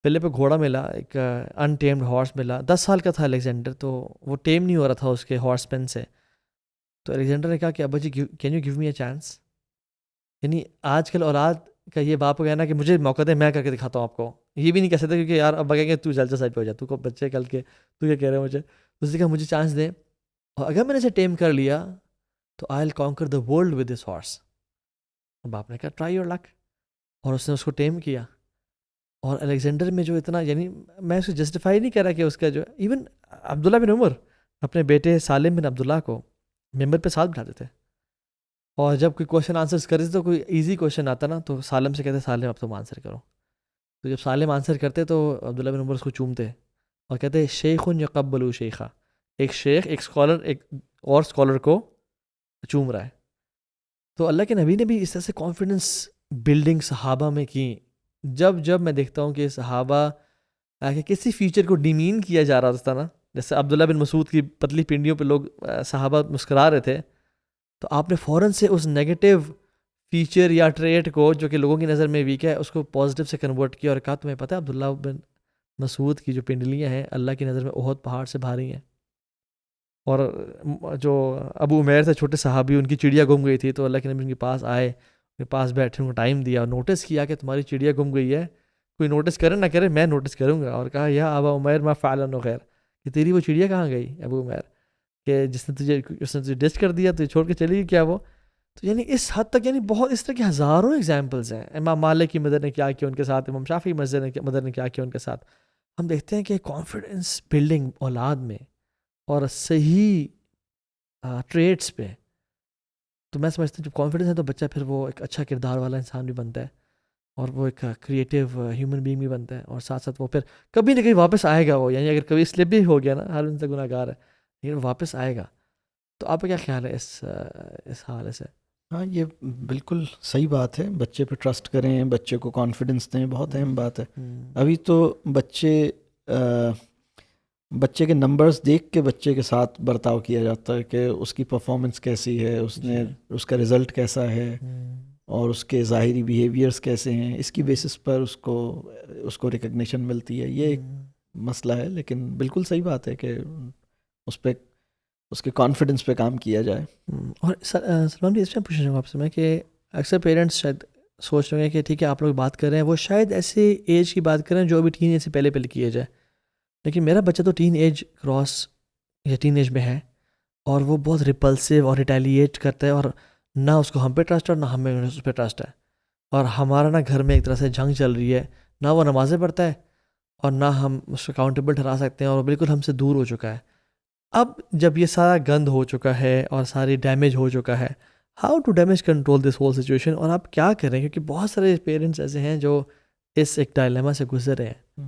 فلپ کو گھوڑا ملا، ایک انٹیمڈ ہارس ملا. 10 سال کا تھا الیگزینڈر، تو وہ ٹیم نہیں ہو رہا تھا اس کے ہارس پین سے. تو الیگزینڈر نے کہا کہ ابا جی can you give me a chance. یعنی آج کل اولاد کا یہ باپ کو کہنا کہ مجھے موقع دے، میں کر کے دکھاتا ہوں آپ کو، یہ بھی نہیں کہہ سکتا، کیونکہ یار ابا کہیں گے تو جلد سائڈ پہ ہو جا، تو کو بچے کل کے تو کیا کہہ رہے ہیں مجھے. اس نے کہا مجھے چانس دیں، اور اگر میں نے اسے ٹیم کر لیا تو I will conquer the world with this horse. باپ نے کہا ٹرائی یور لک، اور اس نے اس کو ٹیم کیا. اور الیگزینڈر میں جو اتنا، یعنی میں اسے جسٹیفائی نہیں کر رہا کہ اس کا جو ایون عبداللہ بن عمر اپنے بیٹے سالم بن عبداللہ کو ممبر پہ ساتھ بٹھاتے تھے، اور جب کوئی کوشچن آنسرس کرتے تو کوئی ایزی کوشچن آتا نا تو سالم سے کہتے سالم اب تم آنسر کرو. تو جب سالم آنسر کرتے تو عبداللہ بن عمر اس کو چومتے اور کہتے شیخ یقبل شیخا، ایک شیخ ایک اسکالر ایک اور اسکالر کو چوم رہا ہے. تو اللہ کے نبی نے بھی اس طرح سے کانفیڈنس بلڈنگ صحابہ میں کی. جب میں دیکھتا ہوں کہ صحابہ کہ کسی فیچر کو ڈیمین کیا جا رہا تھا نا، جیسے عبداللہ بن مسعود کی پتلی پنڈیوں پہ لوگ صحابہ مسکرا رہے تھے، تو آپ نے فوراً سے اس نیگیٹو فیچر یا ٹریٹ کو جو کہ لوگوں کی نظر میں ویک ہے اس کو پازیٹیو سے کنورٹ کیا، اور کہا تمہیں پتہ ہے عبداللہ بن مسعود کی جو پنڈلیاں ہیں اللہ کی نظر میں احد پہاڑ سے بھاری ہیں. اور جو ابو عمیر تھے چھوٹے صحابی، ان کی چڑیا گم گئی تھی، تو اللہ کے نبی ان کے پاس آئے، ان کے پاس بیٹھے، ان کو ٹائم دیا اور نوٹس کیا کہ تمہاری چڑیا گم گئی ہے، کوئی نوٹس کرے نہ کرے میں نوٹس کروں گا. اور کہا یا ابا عمیر ما فعل غیر، کہ تیری وہ چڑیا کہاں گئی ابو عمیر، کہ جس نے تجھے ڈسٹ کر دیا، تجھے چھوڑ کے چلی گئی کیا وہ. تو یعنی اس حد تک، یعنی بہت اس طرح کی ہزاروں ایگزامپلز ہیں. امام مالک کی مدر نے کیا کیا ان کے ساتھ، امام شافعی مدر نے کیا کیا ان کے ساتھ. ہم دیکھتے ہیں کہ کانفیڈنس بلڈنگ اولاد میں اور صحیح ٹریٹس پہ، تو میں سمجھتا ہوں جب کانفیڈنس ہے تو بچہ پھر وہ ایک اچھا کردار والا انسان بھی بنتا ہے، اور وہ ایک کریٹیو ہیومن بینگ بھی بنتا ہے، اور ساتھ ساتھ وہ پھر کبھی نہ کبھی واپس آئے گا. وہ یعنی اگر کبھی سلپ بھی ہو گیا نا، ہر انسان گناہ گار ہے، لیکن واپس آئے گا. تو آپ کا کیا خیال ہے اس حوالے سے؟ ہاں یہ بالکل صحیح بات ہے، بچے پہ ٹرسٹ کریں، بچے کو کانفیڈنس دیں، بہت اہم بات ہے. ابھی تو بچے کے نمبرز دیکھ کے بچے کے ساتھ برتاؤ کیا جاتا ہے کہ اس کی پرفارمنس کیسی ہے، اس کا رزلٹ کیسا ہے، اور اس کے ظاہری بیہیویئرس کیسے ہیں، اس کی بیسس پر اس کو ریکگنیشن ملتی ہے. یہ ایک مسئلہ ہے، لیکن بالکل صحیح بات ہے کہ اس کے کانفیڈنس پہ کام کیا جائے. اور سلمان بھی اس میں پوچھنا چاہوں گا آپ سے میں کہ اکثر پیرنٹس شاید سوچ رہے ہیں کہ ٹھیک ہے آپ لوگ بات کر رہے ہیں، وہ شاید ایسے ایج کی بات کریں جو ابھی ٹین ایج سے پہلے کیے جائے، لیکن میرا بچہ تو ٹین ایج کراس یا ٹین ایج میں ہے، اور وہ بہت ریپلسو اور ریٹیلیٹ کرتا ہے، اور نہ اس کو ہم پہ ٹرسٹ ہے اور نہ ہمیں اس پہ ٹرسٹ ہے. اور ہمارا نا گھر میں ایک طرح سے جنگ چل رہی ہے، نہ وہ نمازیں پڑھتا ہے اور نہ ہم اس کو اکاؤنٹیبل ٹھہرا سکتے ہیں، اور وہ بالکل ہم سے دور ہو چکا ہے. اب جب یہ سارا گند ہو چکا ہے اور ساری ڈیمیج ہو چکا ہے، how to damage control this whole situation, اور آپ کیا کریں؟ کیونکہ بہت سارے پیرنٹس ایسے ہیں جو اس ایک ڈائلیما سے گزرے ہیں.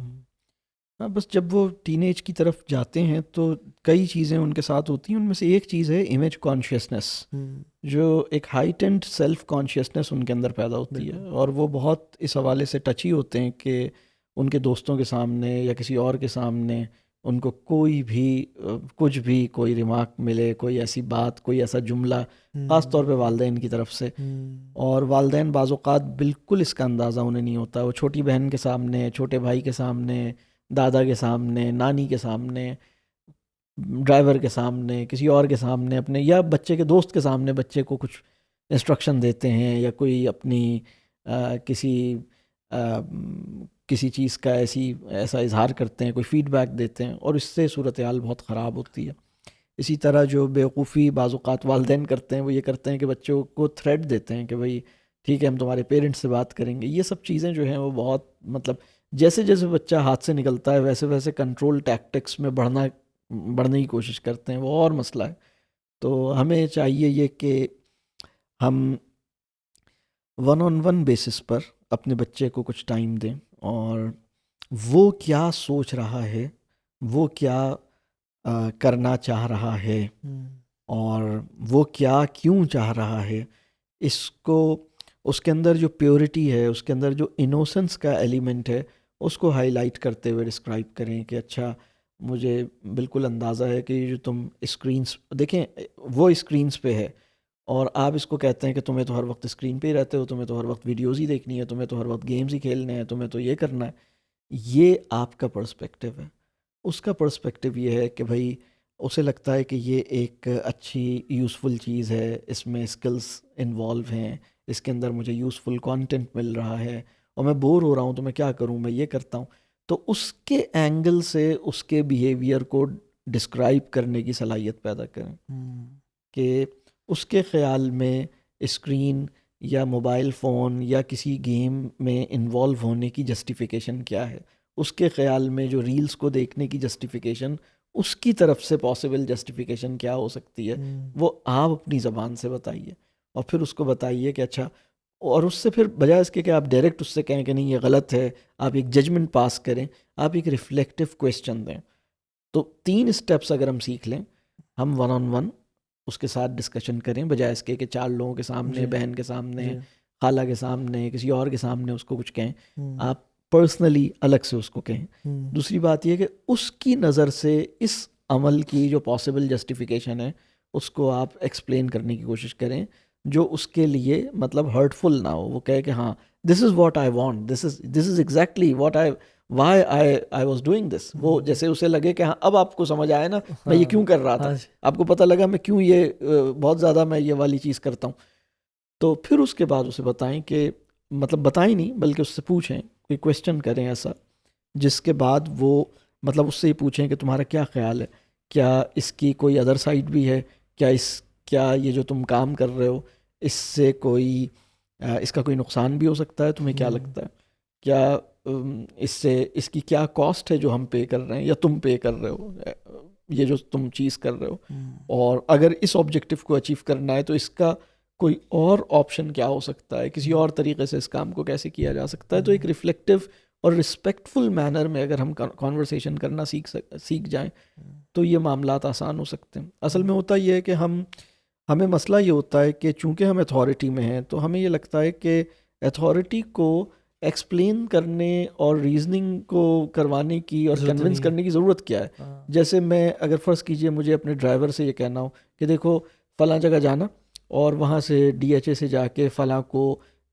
ہاں بس جب وہ ٹین ایج کی طرف جاتے ہیں تو کئی چیزیں ان کے ساتھ ہوتی ہیں. ان میں سے ایک چیز ہے امیج کانشیسنس، جو ایک ہائٹنڈ سیلف کانشیسنس ان کے اندر پیدا ہوتی ہے، اور وہ بہت اس حوالے سے ٹچی ہوتے ہیں کہ ان کے دوستوں کے سامنے یا کسی اور کے سامنے ان کو کوئی بھی کچھ بھی کوئی ریمارک ملے، کوئی ایسی بات، کوئی ایسا جملہ، خاص طور پہ والدین کی طرف سے، اور والدین بعض اوقات بالکل اس کا اندازہ انہیں نہیں ہوتا. وہ چھوٹی بہن کے سامنے، چھوٹے بھائی کے سامنے، دادا کے سامنے، نانی کے سامنے، ڈرائیور کے سامنے، کسی اور کے سامنے، اپنے یا بچے کے دوست کے سامنے بچے کو کچھ انسٹرکشن دیتے ہیں یا کوئی اپنی کسی چیز کا ایسا اظہار کرتے ہیں، کوئی فیڈ بیک دیتے ہیں، اور اس سے صورتحال بہت خراب ہوتی ہے. اسی طرح جو بیوقوفی بعض اوقات والدین کرتے ہیں وہ یہ کرتے ہیں کہ بچوں کو تھریٹ دیتے ہیں کہ بھائی ٹھیک ہے ہم تمہارے پیرنٹس سے بات کریں گے. یہ سب چیزیں جو ہیں وہ بہت مطلب جیسے جیسے بچہ ہاتھ سے نکلتا ہے ویسے ویسے کنٹرول ٹیکٹکس میں بڑھنے کی کوشش کرتے ہیں، وہ اور مسئلہ ہے. تو ہمیں چاہیے یہ کہ ہم ون آن ون بیسس پر اپنے بچے کو کچھ ٹائم دیں، اور وہ کیا سوچ رہا ہے، وہ کیا کرنا چاہ رہا ہے، اور وہ کیوں چاہ رہا ہے، اس کے اندر جو پیورٹی ہے، اس کے اندر جو انوسنس کا ایلیمنٹ ہے، اس کو ہائی لائٹ کرتے ہوئے ڈسکرائب کریں کہ اچھا مجھے بالکل اندازہ ہے کہ جو تم اسکرینس دیکھیں وہ اسکرینس پہ ہے، اور آپ اس کو کہتے ہیں کہ تمہیں تو ہر وقت اسکرین پہ ہی رہتے ہو، تمہیں تو ہر وقت ویڈیوز ہی دیکھنی ہے، تمہیں تو ہر وقت گیمز ہی کھیلنے ہیں، تمہیں تو یہ کرنا ہے. یہ آپ کا پرسپیکٹیو ہے. اس کا پرسپیکٹیو یہ ہے کہ بھائی اسے لگتا ہے کہ یہ ایک اچھی یوزفل چیز ہے، اس میں اسکلز انوالو ہیں، اس کے اندر مجھے یوزفل کانٹینٹ مل رہا ہے، اور میں بور ہو رہا ہوں تو میں کیا کروں، میں یہ کرتا ہوں. تو اس کے اینگل سے اس کے بیہیویئر کو ڈسکرائب کرنے کی صلاحیت پیدا کریں کہ اس کے خیال میں اسکرین یا موبائل فون یا کسی گیم میں انوالو ہونے کی جسٹیفیکیشن کیا ہے. اس کے خیال میں جو ریلز کو دیکھنے کی جسٹیفیکیشن، اس کی طرف سے پاسبل جسٹیفیکیشن کیا ہو سکتی ہے، وہ آپ اپنی زبان سے بتائیے، اور پھر اس کو بتائیے کہ اچھا، اور اس سے پھر بجائے اس کے کہ آپ ڈائریکٹ اس سے کہیں کہ نہیں یہ غلط ہے، آپ ایک ججمنٹ پاس کریں، آپ ایک ریفلیکٹیو کویسچن دیں. تو 3 اسٹیپس اگر ہم سیکھ لیں، ہم ون آن ون اس کے ساتھ ڈسکشن کریں، بجائے اس کے کہ 4 لوگوں کے سامنے، بہن کے سامنے، خالہ کے سامنے، کسی اور کے سامنے اس کو کچھ کہیں. آپ پرسنلی الگ سے اس کو کہیں. دوسری بات یہ کہ اس کی نظر سے اس عمل کی جو پاسبل جسٹیفیکیشن ہے اس کو آپ ایکسپلین کرنے کی کوشش کریں، جو اس کے لیے مطلب ہرٹفل نہ ہو. وہ کہے کہ ہاں this is what I want, this is exactly what why I was doing this. وہ جیسے اسے لگے کہ ہاں اب آپ کو سمجھ آیا نا میں یہ کیوں کر رہا تھا، آپ کو پتہ لگا میں کیوں یہ بہت زیادہ میں یہ والی چیز کرتا ہوں. تو پھر اس کے بعد اسے بتائیں کہ مطلب بتائیں نہیں بلکہ اس سے پوچھیں، کوئی کویسچن کریں ایسا جس کے بعد وہ مطلب اس سے ہی پوچھیں کہ تمہارا کیا خیال ہے، کیا اس کی کوئی ادر سائڈ بھی ہے، کیا یہ جو تم کام کر رہے ہو اس سے اس کا کوئی نقصان بھی ہو سکتا ہے، تمہیں کیا لگتا ہے، کیا اس کی کیا کاسٹ ہے جو ہم پے کر رہے ہیں یا تم پے کر رہے ہو، یہ جو تم چیز کر رہے ہو، اور اگر اس آبجیکٹیو کو اچیو کرنا ہے تو اس کا کوئی اور آپشن کیا ہو سکتا ہے، کسی اور طریقے سے اس کام کو کیسے کیا جا سکتا ہے. تو ایک ریفلیکٹیو اور رسپیکٹفل مینر میں اگر ہم کانورسیشن کرنا سیکھ جائیں تو یہ معاملات آسان ہو سکتے ہیں. اصل میں ہوتا یہ ہے کہ ہمیں مسئلہ یہ ہوتا ہے کہ چونکہ ہم اتھارٹی میں ہیں تو ہمیں یہ لگتا ہے کہ اتھارٹی کو ایکسپلین کرنے اور ریزننگ کو کروانے کی اور کنونس کرنے کی ضرورت کیا ہے. جیسے میں اگر فرض کیجئے مجھے اپنے ڈرائیور سے یہ کہنا ہو کہ دیکھو فلاں جگہ جانا اور وہاں سے ڈی ایچ اے سے جا کے فلاں کو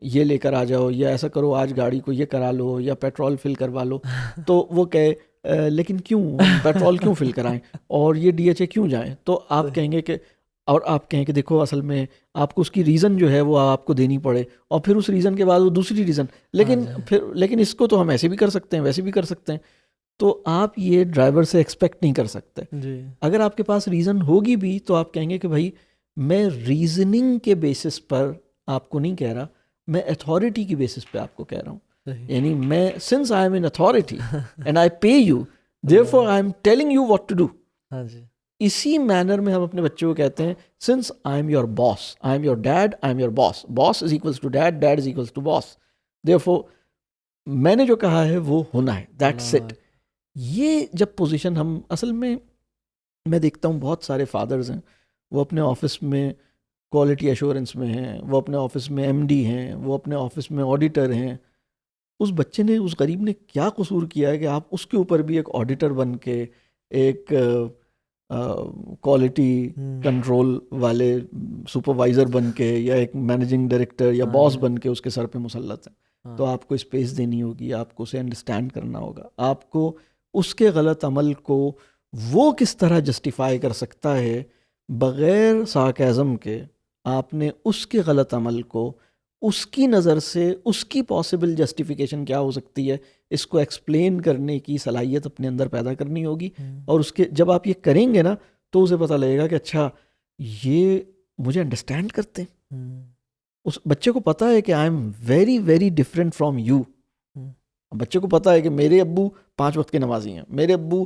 یہ لے کر آ جاؤ، یا ایسا کرو آج گاڑی کو یہ کرا لو، یا پیٹرول فل کروا لو. تو وہ کہے لیکن کیوں پیٹرول کیوں فل کرائیں اور یہ ڈی ایچ اے کیوں جائیں؟ تو آپ کہیں گے کہ دیکھو اصل میں آپ کو اس کی ریزن جو ہے وہ آپ کو دینی پڑے، اور پھر اس ریزن کے بعد وہ دوسری ریزن، لیکن اس کو تو ہم ایسے بھی کر سکتے ہیں ویسے بھی کر سکتے ہیں. تو آپ یہ ڈرائیور سے ایکسپیکٹ نہیں کر سکتے. اگر آپ کے پاس ریزن ہوگی بھی تو آپ کہیں گے کہ بھائی میں ریزننگ کے بیسس پر آپ کو نہیں کہہ رہا، میں اتھارٹی کی بیسس پہ آپ کو کہہ رہا ہوں. یعنی میں since I am in authority and I pay you therefore I am telling you what to do. اسی مینر میں ہم اپنے بچوں کو کہتے ہیں since I am your boss, I am your dad, I am your boss. Boss is equals to dad, dad is equals to boss. Therefore میں نے جو کہا ہے وہ ہونا ہے, دیٹس اٹ. یہ جب پوزیشن ہم اصل میں دیکھتا ہوں بہت سارے فادرز ہیں, وہ اپنے آفس میں کوالٹی ایشورنس میں ہیں, وہ اپنے آفس میں ایم ڈی ہیں, وہ اپنے آفس میں آڈیٹر ہیں. اس بچے نے, اس غریب نے کیا قصور کیا ہے کہ آپ اس کے اوپر بھی ایک آڈیٹر بن کے, ایک کوالٹی کنٹرول والے سپروائزر بن کے, یا ایک مینیجنگ ڈائریکٹر یا باس بن کے اس کے سر پہ مسلط ہیں. تو آپ کو اسپیس دینی ہوگی, آپ کو اسے انڈرسٹینڈ کرنا ہوگا, آپ کو اس کے غلط عمل کو وہ کس طرح جسٹیفائی کر سکتا ہے بغیر سارکیزم کے. آپ نے اس کے غلط عمل کو اس کی نظر سے, اس کی پاسبل جسٹیفیکیشن کیا ہو سکتی ہے, اس کو ایکسپلین کرنے کی صلاحیت اپنے اندر پیدا کرنی ہوگی. اور اس کے جب آپ یہ کریں گے نا تو اسے پتہ لگے گا کہ اچھا یہ مجھے انڈرسٹینڈ کرتے ہیں. اس بچے کو پتہ ہے کہ I am very very different from you. بچے کو پتہ ہے کہ میرے ابو 5 وقت کے نمازی ہیں, میرے ابو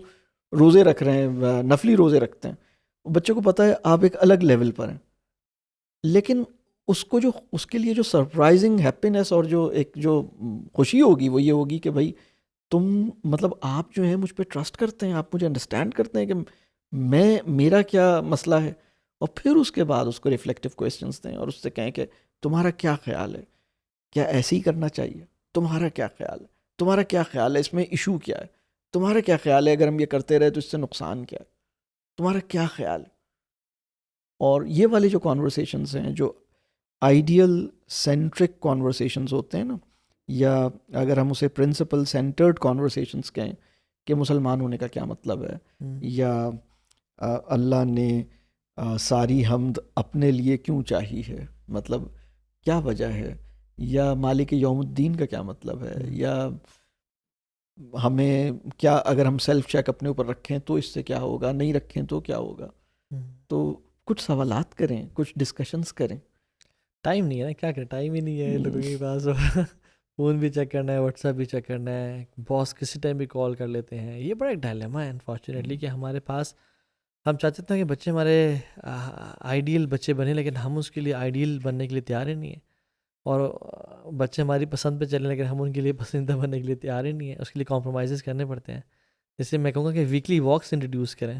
روزے رکھ رہے ہیں, نفلی روزے رکھتے ہیں. بچے کو پتہ ہے آپ ایک الگ لیول پر ہیں. لیکن اس کو جو, اس کے لیے جو سرپرائزنگ ہیپینس اور جو ایک جو خوشی ہوگی وہ یہ ہوگی کہ بھائی تم مطلب آپ جو ہیں مجھ پہ ٹرسٹ کرتے ہیں, آپ مجھے انڈرسٹینڈ کرتے ہیں کہ میرا کیا مسئلہ ہے. اور پھر اس کے بعد اس کو ریفلیکٹیو کویسچنس دیں اور اس سے کہیں کہ تمہارا کیا خیال ہے, کیا ایسے ہی کرنا چاہیے, تمہارا کیا خیال ہے, تمہارا کیا خیال ہے, اس میں ایشو کیا ہے, تمہارا کیا خیال ہے, اگر ہم یہ کرتے رہے تو اس سے نقصان کیا ہے, تمہارا کیا خیال ہے. اور یہ والے جو کانورسیشنز ہیں, جو آئیڈیل سینٹرک کانورسیشنز ہوتے ہیں نا, یا اگر ہم اسے پرنسپل سینٹرڈ کانورسیشنز کہیں کہ مسلمان ہونے کا کیا مطلب ہے, یا اللہ نے ساری حمد اپنے لیے کیوں چاہی ہے, مطلب کیا وجہ ہے, یا مالک یوم الدین کا کیا مطلب ہے, یا ہمیں کیا اگر ہم سیلف چیک اپنے اوپر رکھیں تو اس سے کیا ہوگا, نہیں رکھیں تو کیا ہوگا. تو کچھ سوالات کریں, کچھ ڈسکشنز کریں. ٹائم نہیں ہے نا, کیا کریں, ٹائم ہی نہیں ہے لوگوں کے پاس. فون بھی چیک کرنا ہے, واٹس ایپ بھی چیک کرنا ہے, باس کسی ٹائم بھی کال کر لیتے ہیں. یہ بڑا ایک ڈائلیما ہے انفارچونیٹلی کہ ہمارے پاس, ہم چاہتے تھے کہ بچے ہمارے آئیڈیل بچے بنے, لیکن ہم اس کے لیے آئیڈیل بننے کے لیے تیار ہی نہیں ہیں. اور بچے ہماری پسند پہ چلیں لیکن ہم ان کے لیے پسندیدہ بننے کے لیے تیار ہی نہیں ہیں. اس کے لیے کمپرومائزز کرنے پڑتے ہیں. جیسے میں کہوں گا کہ ویکلی واکس انٹروڈیوس کریں.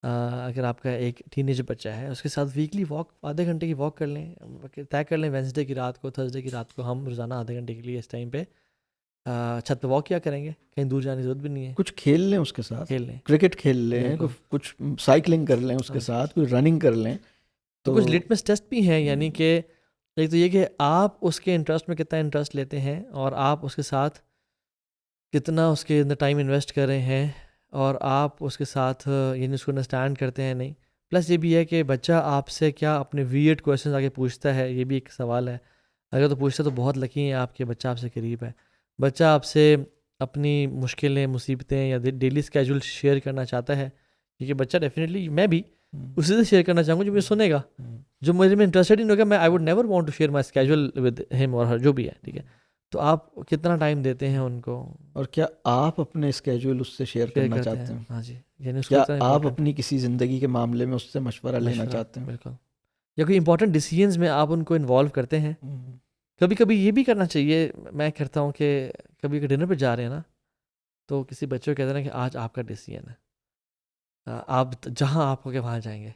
اگر آپ کا ایک ٹین ایج بچہ ہے, اس کے ساتھ ویکلی واک, آدھے گھنٹے کی واک کر لیں, طے کر لیں وینسڈے کی رات کو, تھرسڈے کی رات کو ہم روزانہ آدھے گھنٹے کے لیے اس ٹائم پہ چھت پہ واک کیا کریں گے, کہیں دور جانے کی ضرورت بھی نہیں ہے. کچھ کھیل لیں اس کے ساتھ, کھیل لیں, کرکٹ کھیل لیں, کچھ سائیکلنگ کر لیں اس کے ساتھ, کوئی رننگ کر لیں. تو کچھ لٹمس ٹیسٹ بھی ہیں, یعنی کہ ایک تو یہ کہ آپ اس کے انٹرسٹ میں کتنا انٹرسٹ لیتے ہیں, اور آپ اس کے ساتھ کتنا اس کے اندر ٹائم انویسٹ کر رہے ہیں, اور آپ اس کے ساتھ یعنی اس کو انڈرسٹینڈ کرتے ہیں نہیں. پلس یہ بھی ہے کہ بچہ آپ سے کیا اپنے ویئرڈ کویشچنز آگے پوچھتا ہے, یہ بھی ایک سوال ہے. اگر تو پوچھتا تو بہت لکی ہیں آپ کے, بچہ آپ سے قریب ہے. بچہ آپ سے اپنی مشکلیں, مصیبتیں یا ڈیلی اسکیجول شیئر کرنا چاہتا ہے, کیونکہ بچہ ڈیفینیٹلی, میں بھی اسی سے شیئر کرنا چاہوں گا جو مجھے سنے گا, جو مجھے میں انٹرسٹڈ نہیں ہوگا. میں I would never want to share my schedule with him اور ہر, جو بھی ہے, ٹھیک ہے. تو آپ کتنا ٹائم دیتے ہیں ان کو, اور کیا آپ اپنے اسکیجول اس سے شیئر کرنا چاہتے ہیں؟ ہاں جی, یعنی اس کیا آپ اپنی کسی زندگی کے معاملے میں اس سے مشورہ لینا چاہتے ہیں؟ بالکل. یا کوئی امپورٹنٹ ڈیسیژنز میں آپ ان کو انوالو کرتے ہیں. کبھی کبھی یہ بھی کرنا چاہیے, میں کرتا ہوں کہ کبھی ڈنر پہ جا رہے ہیں نا, تو کسی بچے کو کہتے ہیں نا کہ آج آپ کا ڈیسیژن ہے, آپ جہاں آپ ہو کے وہاں جائیں گے.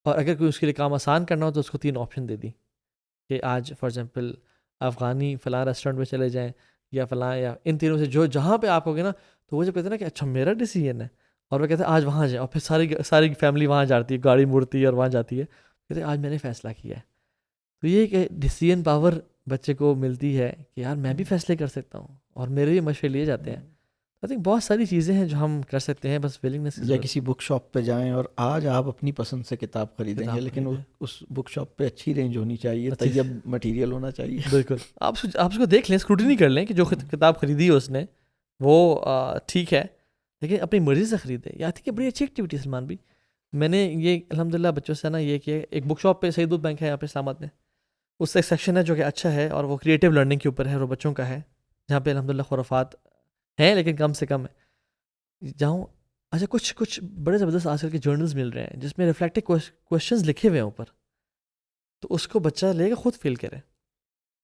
اور اگر کوئی اس کے لیے کام آسان کرنا ہو تو اس کو 3 آپشن دے دی کہ آج فار ایگزامپل افغانی فلاں ریسٹورینٹ پہ چلے جائیں, یا فلاں, یا ان تینوں سے جو جہاں پہ آپ ہوگے نا. تو وہ جب کہتے ہیں نا کہ اچھا میرا ڈیسیژن ہے, اور وہ کہتے ہیں آج وہاں جائیں, اور پھر ساری فیملی وہاں جاتی ہے, گاڑی مڑتی ہے اور وہاں جاتی ہے, کہتے ہیں آج میں نے فیصلہ کیا ہے. تو یہ کہ ڈیسیژن پاور بچے کو ملتی ہے کہ یار میں بھی فیصلے کر سکتا ہوں, اور میرے بھی مشورے لیے جاتے ہیں. آئی تھنک بہت ساری چیزیں ہیں جو ہم کر سکتے ہیں, بس ولنگنیس. یا کسی بک شاپ پہ جائیں اور آج آپ اپنی پسند سے کتاب خریدیں گے, لیکن اس بک شاپ پہ اچھی رینج ہونی چاہیے, طیب مٹیریل ہونا چاہیے. بالکل, آپ اس کو دیکھ لیں, اسکروٹنی کر لیں کہ جو کتاب خریدی ہے اس نے وہ ٹھیک ہے, لیکن اپنی مرضی سے خریدے. یا تھی کہ بڑی اچھی ایکٹیویٹی ہے سلمان بھی. میں نے یہ الحمد للہ بچوں سے نا یہ کہ ایک بک شاپ پہ سعید بینک ہے یہاں پہ اسلام آباد میں, اس سے ایک سیکشن ہے جو کہ اچھا ہے, اور وہ کریٹیو لرننگ کے اوپر ہے, اور وہ بچوں کا ہے, جہاں پہ الحمد للہ خرافات ہیں لیکن کم سے کم ہے. جاؤں, اچھا کچھ بڑے زبردست آج کل کے جرنلز مل رہے ہیں جس میں ریفلیکٹیو کویشچنز لکھے ہوئے ہیں اوپر, تو اس کو بچہ لے کے خود فیل کرے.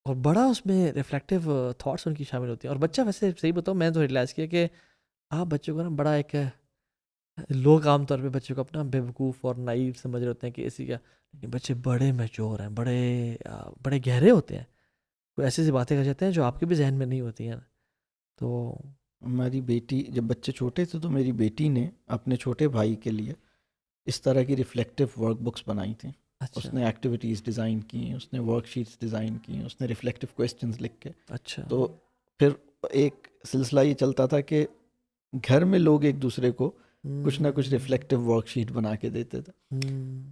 اور بڑا اس میں ریفلیکٹیو تھاٹس ان کی شامل ہوتی ہیں. اور بچہ ویسے صحیح بتاؤں میں تو ریئلائز کیا کہ آپ بچوں کو نا بڑا ایک لوگ عام طور پہ بچوں کو اپنا بیوقوف اور نائیو سمجھ رہے ہوتے ہیں کہ ایسی کیا, لیکن بچے بڑے میچور ہیں, بڑے گہرے ہوتے ہیں. کوئی ایسی باتیں کر جاتے ہیں جو آپ کے بھی ذہن میں نہیں ہوتی ہیں. تو ہماری بیٹی جب بچے چھوٹے تھے تو میری بیٹی نے اپنے چھوٹے بھائی کے لیے اس طرح کی ریفلیکٹیو ورک بکس بنائی تھیں. اچھا اس نے ایکٹیویٹیز ڈیزائن کی, اس نے ورک شیٹس ڈیزائن کی, اس نے ریفلیکٹیو کویسچنز لکھ کے. اچھا تو پھر ایک سلسلہ یہ چلتا تھا کہ گھر میں لوگ ایک دوسرے کو کچھ نہ کچھ ریفلیکٹیو ورک شیٹ بنا کے دیتے تھے.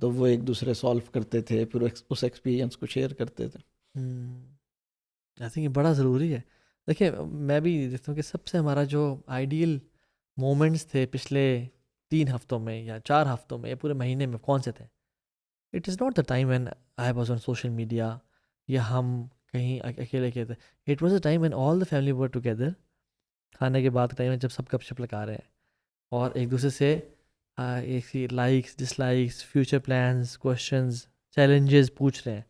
تو وہ ایک دوسرے سالو کرتے تھے, پھر اس ایکسپیرینس کو شیئر کرتے تھے. آئی تھنک یہ بڑا ضروری ہے. دیکھیں میں بھی دیکھتا ہوں کہ سب سے ہمارا جو آئیڈیل مومنٹس تھے پچھلے 3 ہفتوں میں یا 4 ہفتوں میں یا پورے مہینے میں کون سے تھے؟ It is not the time when I was on social media یا ہم کہیں اکیلے کے تھے. It was a time when all the family were together. کھانے کے بعد ٹائم ہے جب سب گپ شپ لگا رہے ہیں اور ایک دوسرے سے likes dislikes future plans questions challenges پوچھ رہے ہیں.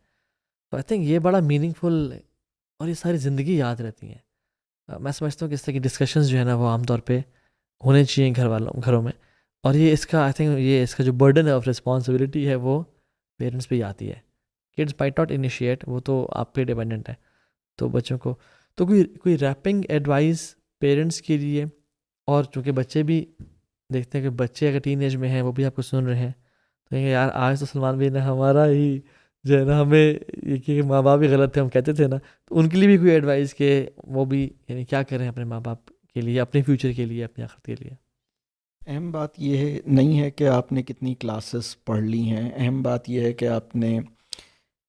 تو آئی تھنک یہ بڑا میننگ فل اور یہ ساری زندگی یاد رہتی ہیں. میں سمجھتا ہوں کہ اس طرح کی ڈسکشنز جو ہے نا وہ عام طور پہ ہونے چاہیے گھروں میں. اور یہ اس کا آئی تھنک یہ اس کا جو برڈن آف رسپانسبلٹی ہے وہ پیرنٹس پہ ہی آتی ہے. کڈس مائٹ ناٹ انیشیٹ, وہ تو آپ پہ ڈیپینڈنٹ ہے. تو بچوں کو تو کوئی ریپنگ ایڈوائس پیرنٹس کے لیے, اور چونکہ بچے بھی دیکھتے ہیں کہ بچے اگر ٹین ایج میں ہیں وہ بھی آپ کو سن رہے ہیں تو یار آج تو سلمان بھائی نے ہمارا ہی جو ہے نا ہمیں یہ کہ ماں باپ بھی غلط تھے ہم کہتے تھے نا, تو ان کے لیے بھی کوئی ایڈوائس کہ وہ بھی یعنی کیا کریں اپنے ماں باپ کے لیے, اپنے فیوچر کے لیے, اپنی آخرت کے لیے. اہم بات یہ نہیں ہے کہ آپ نے کتنی کلاسز پڑھ لی ہیں, اہم بات یہ ہے کہ آپ نے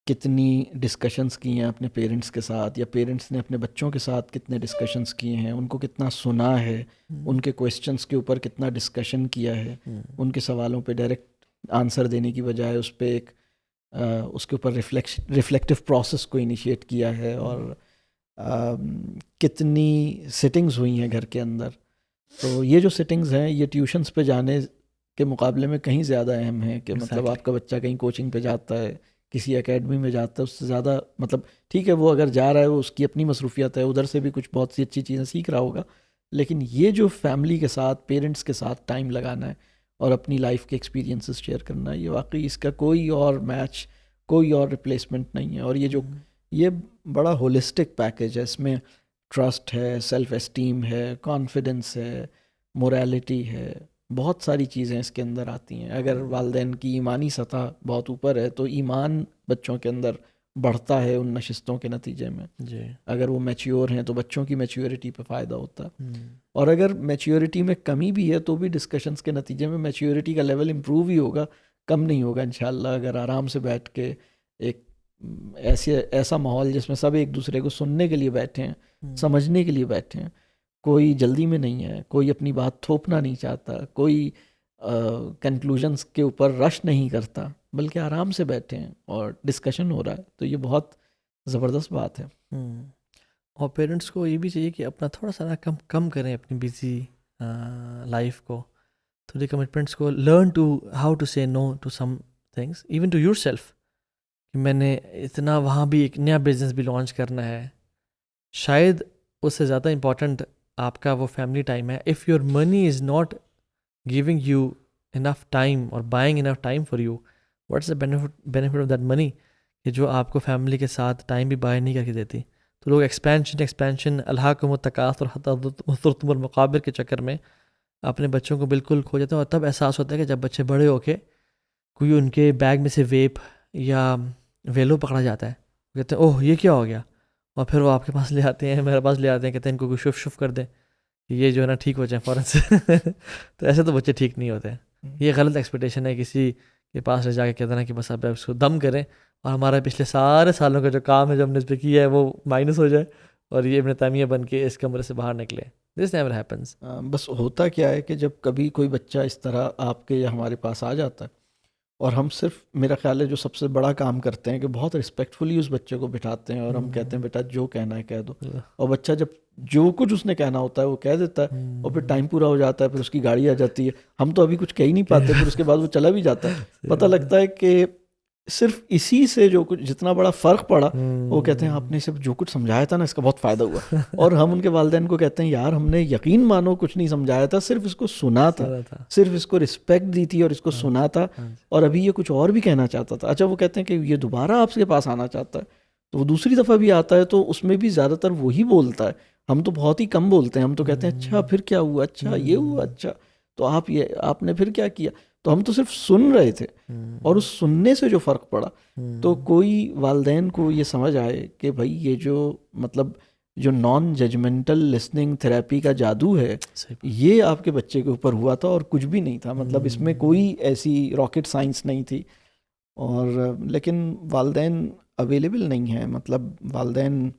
کتنی ڈسکشنز کی ہیں اپنے پیرنٹس کے ساتھ, یا پیرنٹس نے اپنے بچوں کے ساتھ کتنے ڈسکشنز کیے ہیں, ان کو کتنا سنا ہے, ان کے کویسچنز کے اوپر کتنا ڈسکشن کیا ہے, ان کے سوالوں پہ ڈائریکٹ آنسر دینے کی بجائے اس پہ ایک اس کے اوپر ریفلیکٹیو پروسیس کو انیشیٹ کیا ہے, اور کتنی سٹنگز ہوئی ہیں گھر کے اندر. تو یہ جو سٹنگز ہیں یہ ٹیوشنز پہ جانے کے مقابلے میں کہیں زیادہ اہم ہے کہ مطلب آپ کا بچہ کہیں کوچنگ پہ جاتا ہے, کسی اکیڈمی میں جاتا ہے, اس سے زیادہ مطلب ٹھیک ہے وہ اگر جا رہا ہے وہ اس کی اپنی مصروفیت ہے, ادھر سے بھی کچھ بہت سی اچھی چیزیں سیکھ رہا ہوگا, لیکن یہ جو فیملی کے ساتھ پیرنٹس کے ساتھ ٹائم لگانا ہے اور اپنی لائف کے ایکسپیرینسز شیئر کرنا ہے, یہ واقعی اس کا کوئی اور میچ, کوئی اور ریپلیسمنٹ نہیں ہے. اور یہ بڑا ہولسٹک پیکیج ہے, اس میں ٹرسٹ ہے, سیلف اسٹیم ہے, کانفیڈنس ہے, موریلٹی ہے, بہت ساری چیزیں اس کے اندر آتی ہیں. اگر والدین کی ایمانی سطح بہت اوپر ہے تو ایمان بچوں کے اندر بڑھتا ہے ان نشستوں کے نتیجے میں. اگر وہ میچیور ہیں تو بچوں کی میچیورٹی پہ فائدہ ہوتا ہے, اور اگر میچیورٹی میں کمی بھی ہے تو بھی ڈسکشنز کے نتیجے میں میچیورٹی کا لیول امپروو ہی ہوگا, کم نہیں ہوگا انشاءاللہ. اگر آرام سے بیٹھ کے ایک ایسا ماحول جس میں سب ایک دوسرے کو سننے کے لیے بیٹھے ہیں, سمجھنے کے لیے بیٹھے ہیں, کوئی جلدی میں نہیں ہے, کوئی اپنی بات تھوپنا نہیں چاہتا, کوئی کنکلوژنس کے اوپر رش نہیں کرتا, بلکہ آرام سے بیٹھے ہیں اور ڈسکشن ہو رہا ہے, تو یہ بہت زبردست بات ہے. اور پیرنٹس کو یہ بھی چاہیے کہ اپنا تھوڑا سا نا کم کریں اپنی بیزی لائف کو, تھوڑی کمٹمنٹس کو, learn to how to say no to some things even to yourself. کہ میں نے اتنا وہاں بھی ایک نیا بزنس بھی لانچ کرنا ہے, شاید اس سے زیادہ امپورٹنٹ آپ کا وہ فیملی ٹائم ہے. If your money is not giving you enough time اور buying enough time for you, what's the benefit of that money, کہ جو آپ کو فیملی کے ساتھ ٹائم بھی باہر نہیں کر کے دیتی. تو لوگ ایکسپینشن الحاکم التکاثر حتی زرتم المقابر کے چکر میں اپنے بچوں کو بالکل کھو جاتے ہیں, اور تب احساس ہوتا ہے کہ جب بچے بڑے ہو کے کوئی ان کے بیگ میں سے ویپ یا ویلو پکڑا جاتا ہے, کہتے ہیں اوہ یہ کیا ہو گیا, اور پھر وہ آپ کے پاس لے آتے ہیں, میرے پاس لے آتے ہیں, کہتے ہیں ان کو کوئی شف کر دیں کہ یہ جو ہے نا ٹھیک ہو جائیں فوراً سے. تو ایسے تو بچے ٹھیک نہیں ہوتے. یہ غلط ایکسپیکٹیشن ہے کسی کے پاس لے جا کے کہتے ہیں کہ بس اب اس کو دم کریں اور ہمارا پچھلے سارے سالوں کا جو کام ہے جو ہم نے اس پہ کیا ہے وہ مائنس ہو جائے اور یہ ابن تیمیہ بن کے اس کمرے سے باہر نکلے. دس نیور ہیپنس. بس ہوتا کیا ہے کہ جب کبھی کوئی بچہ اس طرح آپ کے یا ہمارے پاس آ جاتا ہے, اور ہم صرف میرا خیال ہے جو سب سے بڑا کام کرتے ہیں کہ بہت رسپیکٹفلی اس بچے کو بٹھاتے ہیں اور ہم کہتے ہیں بیٹا جو کہنا ہے کہہ دو, اور بچہ جب جو کچھ اس نے کہنا ہوتا ہے وہ کہہ دیتا ہے, اور پھر ٹائم پورا ہو جاتا ہے, پھر اس کی گاڑی آ جاتی ہے, ہم تو ابھی کچھ کہہ ہی نہیں پاتے, پھر اس کے بعد وہ چلا بھی جاتا ہے. پتہ لگتا ہے کہ صرف اسی سے جو کچھ جتنا بڑا فرق پڑا، وہ کہتے ہیں آپ نے صرف جو کچھ سمجھایا تھا نا اس کا بہت فائدہ ہوا. اور ہم ان کے والدین کو کہتے ہیں یار ہم نے یقین مانو کچھ نہیں سمجھایا تھا، صرف اس کو سنا تھا، صرف اس کو رسپیکٹ دی تھی اور اس کو سنا تھا، اور ابھی یہ کچھ اور بھی کہنا چاہتا تھا. اچھا وہ کہتے ہیں کہ یہ دوبارہ آپ کے پاس آنا چاہتا ہے، تو وہ دوسری دفعہ بھی آتا ہے تو اس میں بھی زیادہ تر وہی بولتا ہے. ہم تو بہت ہی کم بولتے ہیں، ہم تو کہتے ہیں اچھا پھر کیا ہوا، اچھا یہ ہوا، اچھا تو آپ نے پھر کیا کیا. تو ہم تو صرف سن رہے تھے، اور اس سننے سے جو فرق پڑا، تو کوئی والدین کو یہ سمجھ آئے کہ بھائی یہ جو مطلب جو نان ججمنٹل لسننگ تھراپی کا جادو ہے، یہ آپ کے بچے کے اوپر ہوا تھا اور کچھ بھی نہیں تھا. مطلب اس میں کوئی ایسی راکٹ سائنس نہیں تھی. اور لیکن والدین اویلیبل نہیں ہیں. مطلب والدین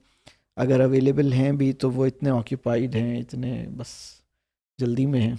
اگر اویلیبل ہیں بھی تو وہ اتنے آکیوپائیڈ ہیں، اتنے بس جلدی میں ہیں.